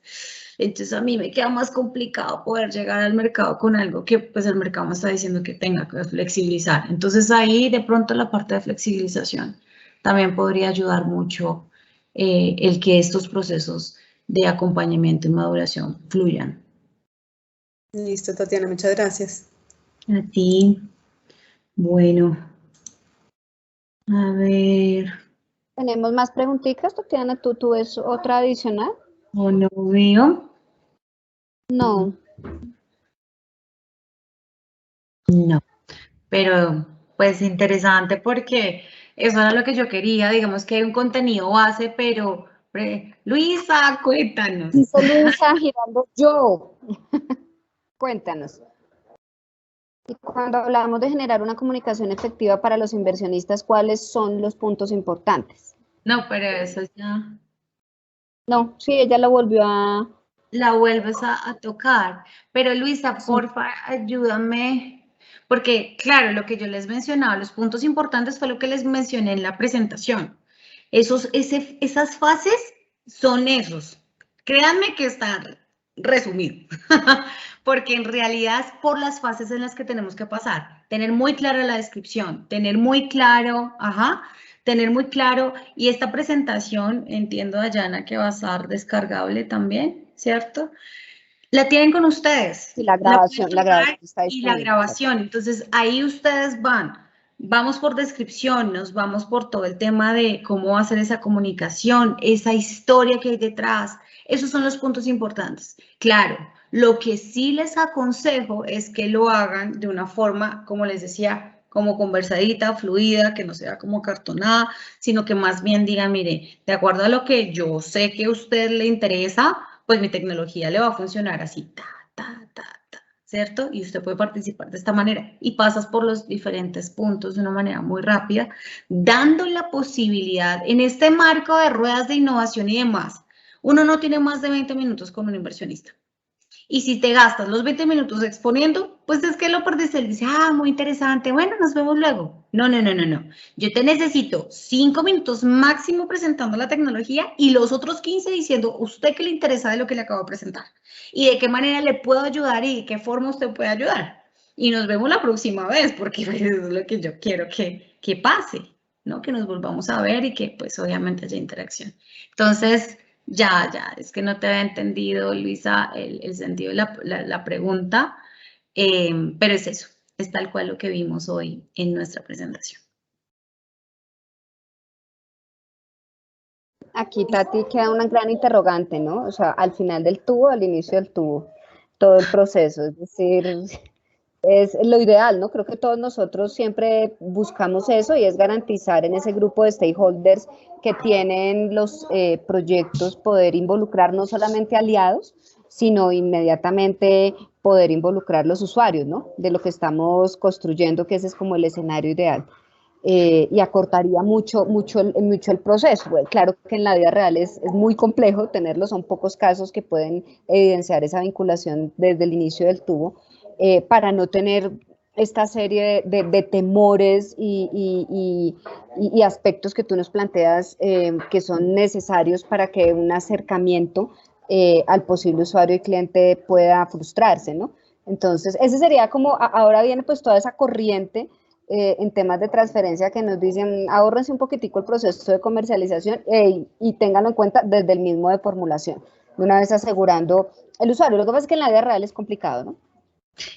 Entonces a mí me queda más complicado poder llegar al mercado con algo que pues el mercado me está diciendo que tenga que flexibilizar. Entonces ahí de pronto la parte de flexibilización también podría ayudar mucho el que estos procesos de acompañamiento y maduración fluyan. Listo, Tatiana, muchas gracias. A ti. Bueno, a ver, ¿Tenemos más preguntitas, Tatiana? ¿Tú ves otra adicional? o no veo. No. No, pero pues interesante porque eso era lo que yo quería, digamos que hay un contenido base, pero Luisa, cuéntanos. Dice Luisa Giraldo, yo. Cuéntanos. Y cuando hablamos de generar una comunicación efectiva para los inversionistas, ¿cuáles son los puntos importantes? No, pero eso ya No, sí, ella lo volvió a... la vuelves a tocar. Pero Luisa, Sí. porfa, ayúdame, porque claro, lo que yo les mencionaba, los puntos importantes fue lo que les mencioné en la presentación. Esas fases son esos. Créanme que está resumido, porque en realidad es por las fases en las que tenemos que pasar. Tener muy clara la descripción, tener muy claro, tener muy claro, y esta presentación, entiendo, Dayana, que va a estar descargable también, ¿cierto? La tienen con ustedes, Y la la pueden grabación tomar está y la disponible. grabación. Entonces, ahí ustedes vamos por descripción, nos vamos por todo el tema de cómo hacer esa comunicación, esa historia que hay detrás. Esos son los puntos importantes. Claro, lo que sí les aconsejo es que lo hagan de una forma, como les decía, como conversadita, fluida, que no sea como cartonada, sino que más bien diga, mire, de acuerdo a lo que yo sé que a usted le interesa, pues mi tecnología le va a funcionar así, ¿cierto? Y usted puede participar de esta manera y pasas por los diferentes puntos de una manera muy rápida, dando la posibilidad en este marco de ruedas de innovación y demás. Uno no tiene más de 20 minutos con un inversionista. Y si te gastas los 20 minutos exponiendo, pues es que lo perdiste. Él dice, muy interesante, bueno, nos vemos luego. No. Yo te necesito 5 minutos máximo presentando la tecnología y los otros 15 diciendo usted qué le interesa de lo que le acabo de presentar y de qué manera le puedo ayudar y de qué forma usted puede ayudar. Y nos vemos la próxima vez, porque eso es lo que yo quiero que pase, ¿no? Que nos volvamos a ver y que pues obviamente haya interacción. Entonces, ya, es que no te había entendido, Luisa, el sentido de la pregunta, pero es eso, es tal cual lo que vimos hoy en nuestra presentación. Aquí, Tati, queda una gran interrogante, ¿no? O sea, al final del tubo, al inicio del tubo, todo el proceso, es decir, es lo ideal, ¿no? Creo que todos nosotros siempre buscamos eso y es garantizar en ese grupo de stakeholders que tienen los proyectos poder involucrar no solamente aliados, sino inmediatamente poder involucrar los usuarios, ¿no? De lo que estamos construyendo, que ese es como el escenario ideal. Y acortaría mucho el proceso. Bueno, claro que en la vida real es muy complejo tenerlo, son pocos casos que pueden evidenciar esa vinculación desde el inicio del tubo, para no tener esta serie de temores y aspectos que tú nos planteas que son necesarios para que un acercamiento al posible usuario y cliente pueda frustrarse, ¿no? Entonces, ese sería como, ahora viene pues toda esa corriente en temas de transferencia que nos dicen, ahórrense un poquitico el proceso de comercialización y ténganlo en cuenta desde el mismo de formulación, de una vez asegurando el usuario. Lo que pasa es que en la vida real es complicado, ¿no?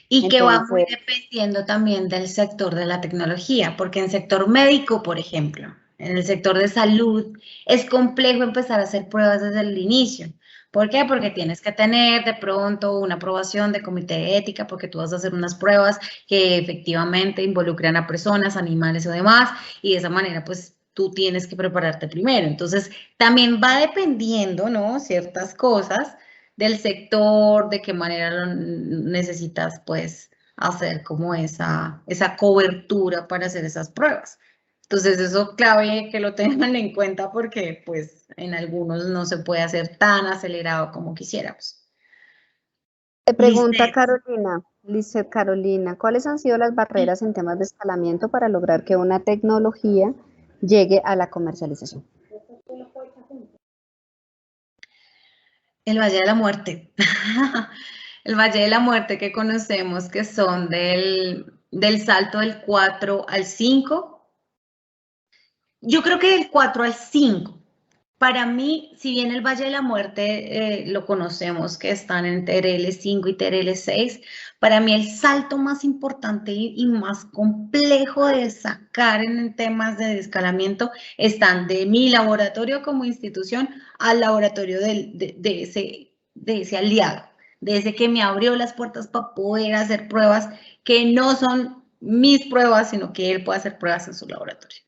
Y que va muy Entonces, dependiendo también del sector de la tecnología, porque en sector médico, por ejemplo, en el sector de salud, es complejo empezar a hacer pruebas desde el inicio. ¿Por qué? Porque tienes que tener de pronto una aprobación de comité de ética, porque tú vas a hacer unas pruebas que efectivamente involucran a personas, animales o demás, y de esa manera, pues, tú tienes que prepararte primero. Entonces, también va dependiendo, ¿no? Ciertas cosas del sector, de qué manera lo necesitas, pues, hacer como esa cobertura para hacer esas pruebas. Entonces, eso clave que lo tengan en cuenta porque, pues, en algunos no se puede hacer tan acelerado como quisiéramos. te pregunta Lisette. Carolina, Lizeth Carolina, ¿cuáles han sido las barreras en temas de escalamiento para lograr que una tecnología llegue a la comercialización? El Valle de la Muerte. El Valle de la Muerte que conocemos que son del salto del 4 al 5. Yo creo que del 4 al 5. Para mí, si bien el Valle de la Muerte lo conocemos, que están en TRL5 y TRL6, para mí el salto más importante y más complejo de sacar en temas de escalamiento están de mi laboratorio como institución al laboratorio de ese aliado, de ese que me abrió las puertas para poder hacer pruebas que no son mis pruebas, sino que él puede hacer pruebas en su laboratorio,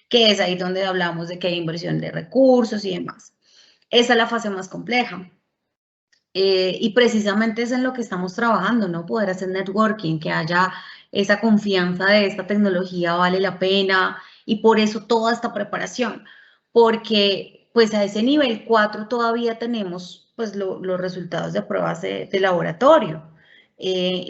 que es ahí donde hablamos de que hay inversión de recursos y demás. Esa es la fase más compleja. Y precisamente es en lo que estamos trabajando, ¿no? Poder hacer networking, que haya esa confianza de esta tecnología vale la pena, y por eso toda esta preparación, porque pues a ese nivel 4 todavía tenemos pues los resultados de pruebas de laboratorio,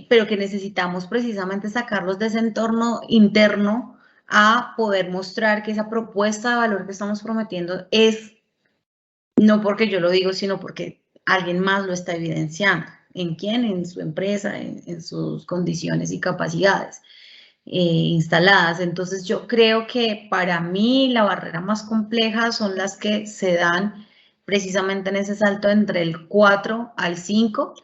pero que necesitamos precisamente sacarlos de ese entorno interno a poder mostrar que esa propuesta de valor que estamos prometiendo es, no porque yo lo digo, sino porque alguien más lo está evidenciando. ¿En quién? En su empresa, en sus condiciones y capacidades instaladas. Entonces yo creo que para mí la barrera más compleja son las que se dan precisamente en ese salto entre el 4 al 5,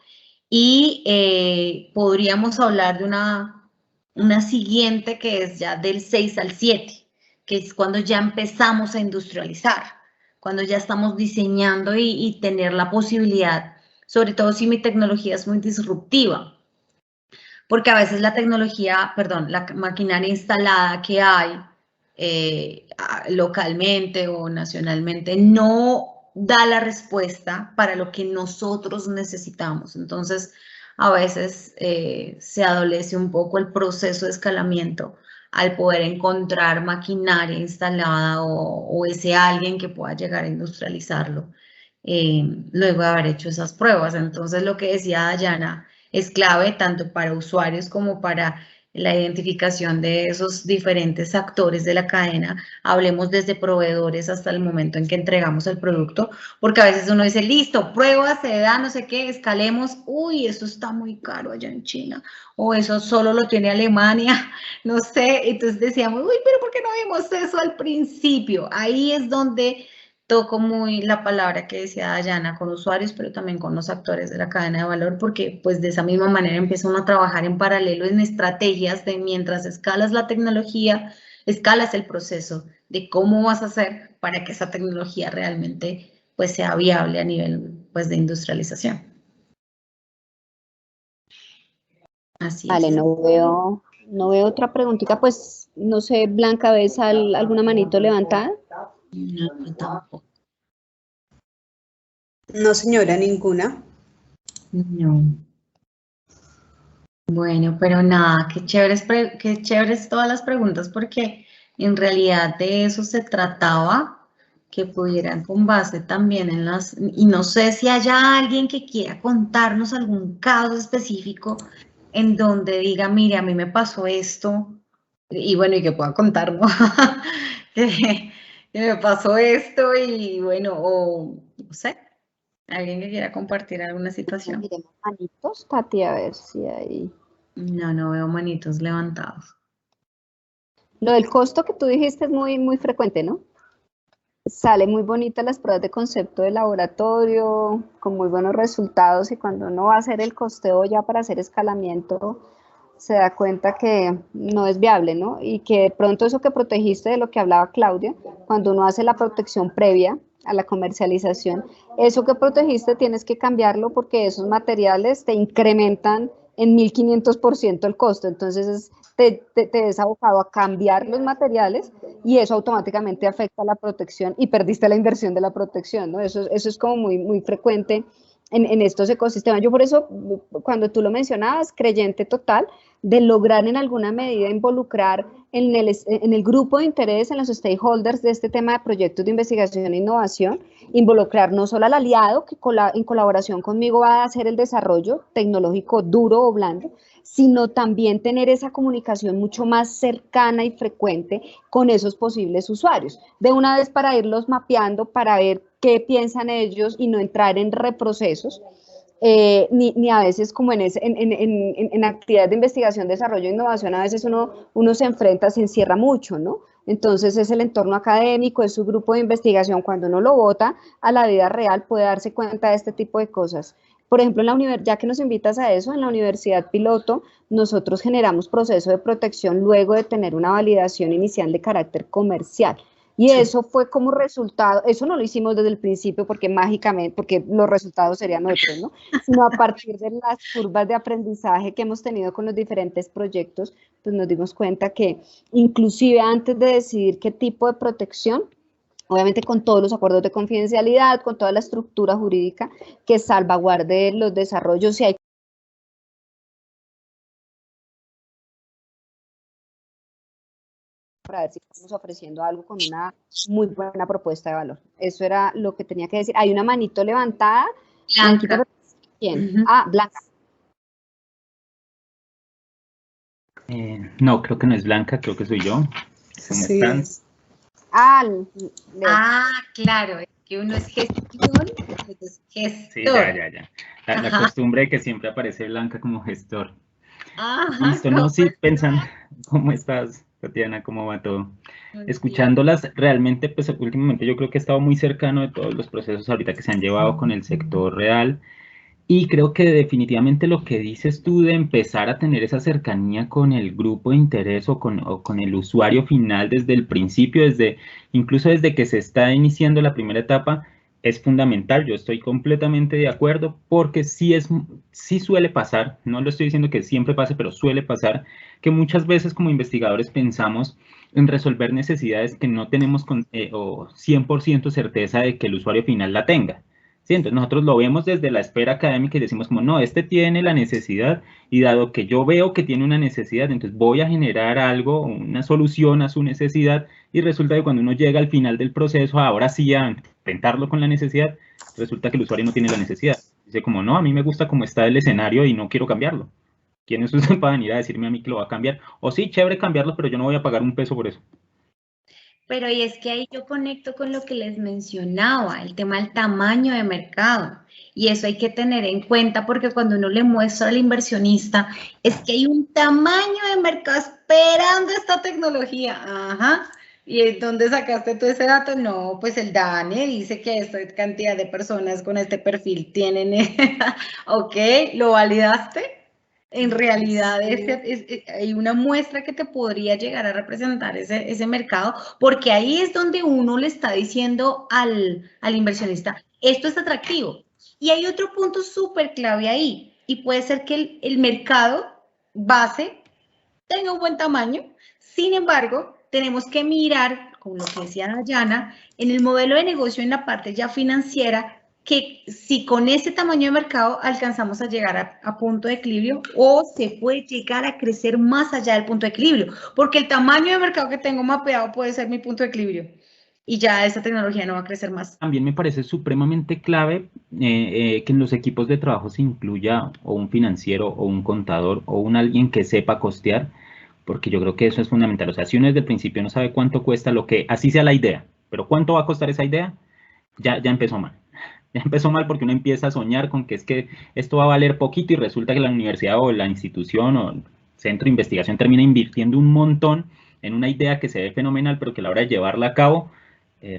y podríamos hablar de una siguiente que es ya del 6 al 7, que es cuando ya empezamos a industrializar, cuando ya estamos diseñando y tener la posibilidad, sobre todo si mi tecnología es muy disruptiva, porque a veces la tecnología, perdón, la maquinaria instalada que hay localmente o nacionalmente no da la respuesta para lo que nosotros necesitamos. Entonces, a veces se adolece un poco el proceso de escalamiento al poder encontrar maquinaria instalada o ese alguien que pueda llegar a industrializarlo luego de haber hecho esas pruebas. Entonces, lo que decía Dayana es clave tanto para usuarios como para la identificación de esos diferentes actores de la cadena. Hablemos desde proveedores hasta el momento en que entregamos el producto, porque a veces uno dice, listo, prueba, se da, no sé qué, escalemos, uy, eso está muy caro allá en China, o eso solo lo tiene Alemania, no sé. Entonces decíamos, uy, pero ¿por qué no vimos eso al principio? Ahí es donde toco muy la palabra que decía Dayana, con usuarios, pero también con los actores de la cadena de valor, porque pues de esa misma manera empieza uno a trabajar en paralelo en estrategias de mientras escalas la tecnología, escalas el proceso de cómo vas a hacer para que esa tecnología realmente pues sea viable a nivel pues de industrialización. Así Vale, es. no veo otra preguntita, pues no sé, Blanca, ¿ves alguna manito levantada? No, yo tampoco. No, señora, ninguna. No. Bueno, pero nada, qué chéveres todas las preguntas, porque en realidad de eso se trataba, que pudieran con base también en las, y no sé si haya alguien que quiera contarnos algún caso específico en donde diga, mire, a mí me pasó esto, y bueno, y que pueda contarnos, que me pasó esto, y bueno, o no sé, alguien que quiera compartir alguna situación. Miremos manitos, Tati, a ver si hay. No veo manitos levantados. Lo del costo que tú dijiste es muy frecuente, ¿no? Sale muy bonita las pruebas de concepto de laboratorio, con muy buenos resultados, y cuando uno va a hacer el costeo ya para hacer escalamiento, se da cuenta que no es viable, ¿no? Y que de pronto eso que protegiste, de lo que hablaba Claudia, cuando uno hace la protección previa a la comercialización, eso que protegiste tienes que cambiarlo porque esos materiales te incrementan en 1500% el costo. Entonces te ves abocado a cambiar los materiales y eso automáticamente afecta la protección y perdiste la inversión de la protección, ¿no? Eso es como muy frecuente en estos ecosistemas. Yo por eso, cuando tú lo mencionabas, creyente total de lograr en alguna medida involucrar en el grupo de interés, en los stakeholders de este tema de proyectos de investigación e innovación, involucrar no solo al aliado que en colaboración conmigo va a hacer el desarrollo tecnológico duro o blando, sino también tener esa comunicación mucho más cercana y frecuente con esos posibles usuarios, de una vez para irlos mapeando, para ver qué piensan ellos y no entrar en reprocesos, ni a veces como en actividades de investigación, desarrollo e innovación, a veces uno se enfrenta, se encierra mucho, ¿no? Entonces es el entorno académico, es su grupo de investigación. Cuando uno lo bota a la vida real puede darse cuenta de este tipo de cosas. Por ejemplo, ya que nos invitas a eso, en la Universidad Piloto, nosotros generamos proceso de protección luego de tener una validación inicial de carácter comercial. Y eso fue como resultado, eso no lo hicimos desde el principio porque mágicamente, porque los resultados serían otros, ¿no? Sino a partir de las curvas de aprendizaje que hemos tenido con los diferentes proyectos, pues nos dimos cuenta que inclusive antes de decidir qué tipo de protección, obviamente con todos los acuerdos de confidencialidad, con toda la estructura jurídica que salvaguarde los desarrollos, si hay para ver si estamos ofreciendo algo con una muy buena propuesta de valor. Eso era lo que tenía que decir. Hay una manito levantada. Blanca. ¿Quién? Ah, Blanca. No, creo que no es Blanca, creo que soy yo. ¿Cómo Sí, están? Claro, es que uno es gestión, es gestor. Sí, ya. La costumbre de que siempre aparece Blanca como gestor. Ajá, Listo, no, sí, pensando, ¿cómo estás, Tatiana? ¿Cómo va todo? Muy Escuchándolas, realmente, pues últimamente yo creo que he estado muy cercano de todos los procesos ahorita que se han llevado con el sector real. Y creo que definitivamente lo que dices tú de empezar a tener esa cercanía con el grupo de interés o con el usuario final desde el principio, incluso desde que se está iniciando la primera etapa, es fundamental. Yo estoy completamente de acuerdo porque sí suele pasar, no lo estoy diciendo que siempre pase, pero suele pasar que muchas veces como investigadores pensamos en resolver necesidades que no tenemos o 100% certeza de que el usuario final la tenga. Sí, entonces nosotros lo vemos desde la esfera académica y decimos como, no, este tiene la necesidad y dado que yo veo que tiene una necesidad, entonces voy a generar algo, una solución a su necesidad y resulta que cuando uno llega al final del proceso, ahora sí a enfrentarlo con la necesidad, resulta que el usuario no tiene la necesidad. Dice como, no, a mí me gusta cómo está el escenario y no quiero cambiarlo. ¿Quién es usted para venir a decirme a mí que lo va a cambiar? O sí, chévere cambiarlo, pero yo no voy a pagar un peso por eso. Pero y es que ahí yo conecto con lo que les mencionaba, el tema del tamaño de mercado. Y eso hay que tener en cuenta porque cuando uno le muestra al inversionista, es que hay un tamaño de mercado esperando esta tecnología. Ajá. ¿Y dónde sacaste tú ese dato? No, pues el DANE dice que esta cantidad de personas con este perfil tienen. Ok, ¿lo validaste? En realidad hay una muestra que te podría llegar a representar ese mercado, porque ahí es donde uno le está diciendo al inversionista, esto es atractivo. Y hay otro punto súper clave ahí, y puede ser que el mercado base tenga un buen tamaño, sin embargo, tenemos que mirar, como lo que decía Dayana, en el modelo de negocio en la parte ya financiera, que si con ese tamaño de mercado alcanzamos a llegar a punto de equilibrio o se puede llegar a crecer más allá del punto de equilibrio, porque el tamaño de mercado que tengo mapeado puede ser mi punto de equilibrio y ya esa tecnología no va a crecer más. También me parece supremamente clave que en los equipos de trabajo se incluya o un financiero o un contador o alguien que sepa costear, porque yo creo que eso es fundamental. O sea, si uno desde el principio no sabe cuánto cuesta así sea la idea, pero cuánto va a costar esa idea, ya empezó mal. Ya empezó mal porque uno empieza a soñar con que es que esto va a valer poquito y resulta que la universidad o la institución o el centro de investigación termina invirtiendo un montón en una idea que se ve fenomenal, pero que a la hora de llevarla a cabo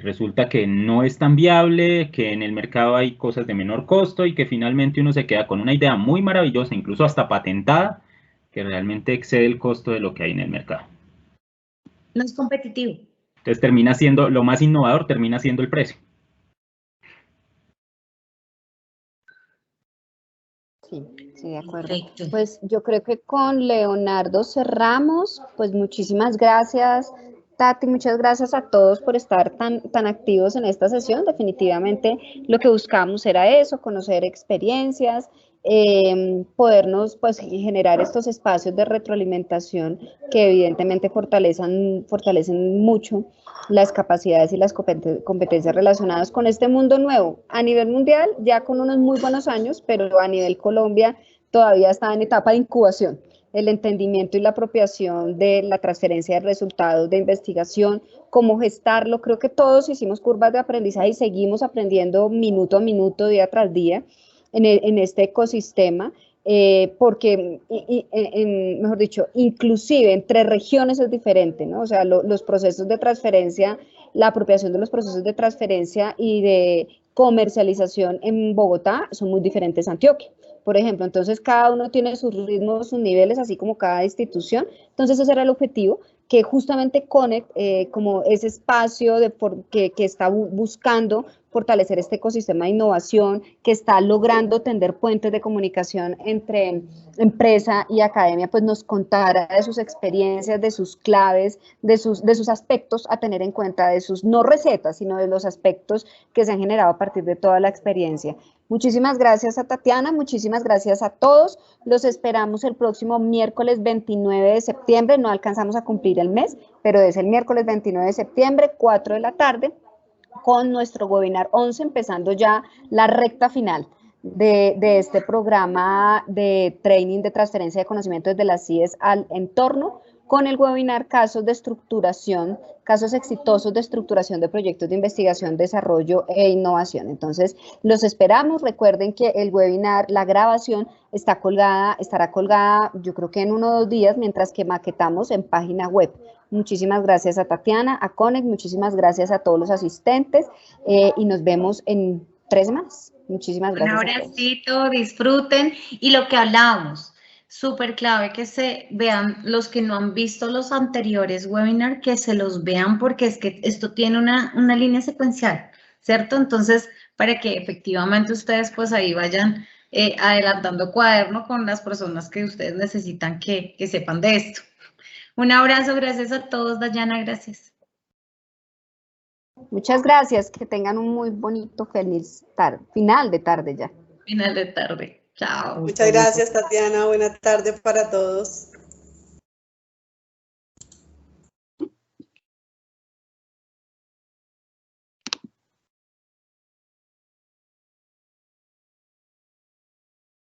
resulta que no es tan viable, que en el mercado hay cosas de menor costo y que finalmente uno se queda con una idea muy maravillosa, incluso hasta patentada, que realmente excede el costo de lo que hay en el mercado. No es competitivo. Entonces termina siendo, lo más innovador termina siendo el precio. Sí, de acuerdo. Perfecto. Pues yo creo que con Leonardo cerramos. Pues muchísimas gracias, Tati, muchas gracias a todos por estar tan activos en esta sesión. Definitivamente lo que buscamos era eso, conocer experiencias, podernos pues generar estos espacios de retroalimentación que evidentemente fortalecen mucho las capacidades y las competencias relacionadas con este mundo nuevo. A nivel mundial, ya con unos muy buenos años, pero a nivel Colombia todavía está en etapa de incubación. El entendimiento y la apropiación de la transferencia de resultados de investigación, cómo gestarlo. Creo que todos hicimos curvas de aprendizaje y seguimos aprendiendo minuto a minuto, día tras día en este ecosistema, porque, mejor dicho, inclusive entre regiones es diferente, ¿no? O sea, los procesos de transferencia, la apropiación de los procesos de transferencia y de comercialización en Bogotá son muy diferentes a Antioquia, por ejemplo. Entonces, cada uno tiene sus ritmos, sus niveles, así como cada institución. Entonces, ese era el objetivo, que justamente Connect, como ese espacio que está buscando fortalecer este ecosistema de innovación, que está logrando tender puentes de comunicación entre empresa y academia, pues nos contara de sus experiencias, de sus claves, de sus aspectos a tener en cuenta, de sus no recetas, sino de los aspectos que se han generado a partir de toda la experiencia. Muchísimas gracias a Tatiana, muchísimas gracias a todos. Los esperamos el próximo miércoles 29 de septiembre. No alcanzamos a cumplir el mes, pero es el miércoles 29 de septiembre, 4 de la tarde, con nuestro webinar 11, empezando ya la recta final de este programa de training de transferencia de conocimiento desde las CIES al entorno, con el webinar casos de estructuración, casos exitosos de estructuración de proyectos de investigación, desarrollo e innovación. Entonces, los esperamos. Recuerden que el webinar, la grabación, estará colgada, yo creo que en 1 o 2 días, mientras que maquetamos en página web. Muchísimas gracias a Tatiana, a Connect, muchísimas gracias a todos los asistentes y nos vemos en 3 semanas. Muchísimas gracias. Un abracito, disfruten y lo que hablábamos. Súper clave que se vean los que no han visto los anteriores webinars, que se los vean porque es que esto tiene una línea secuencial, ¿cierto? Entonces, para que efectivamente ustedes pues ahí vayan adelantando cuaderno con las personas que ustedes necesitan que sepan de esto. Un abrazo, gracias a todos, Dayana, gracias. Muchas gracias, que tengan un muy bonito, feliz final de tarde ya. Final de tarde. Chao. Muchas gracias, Tatiana. Buena tarde para todos.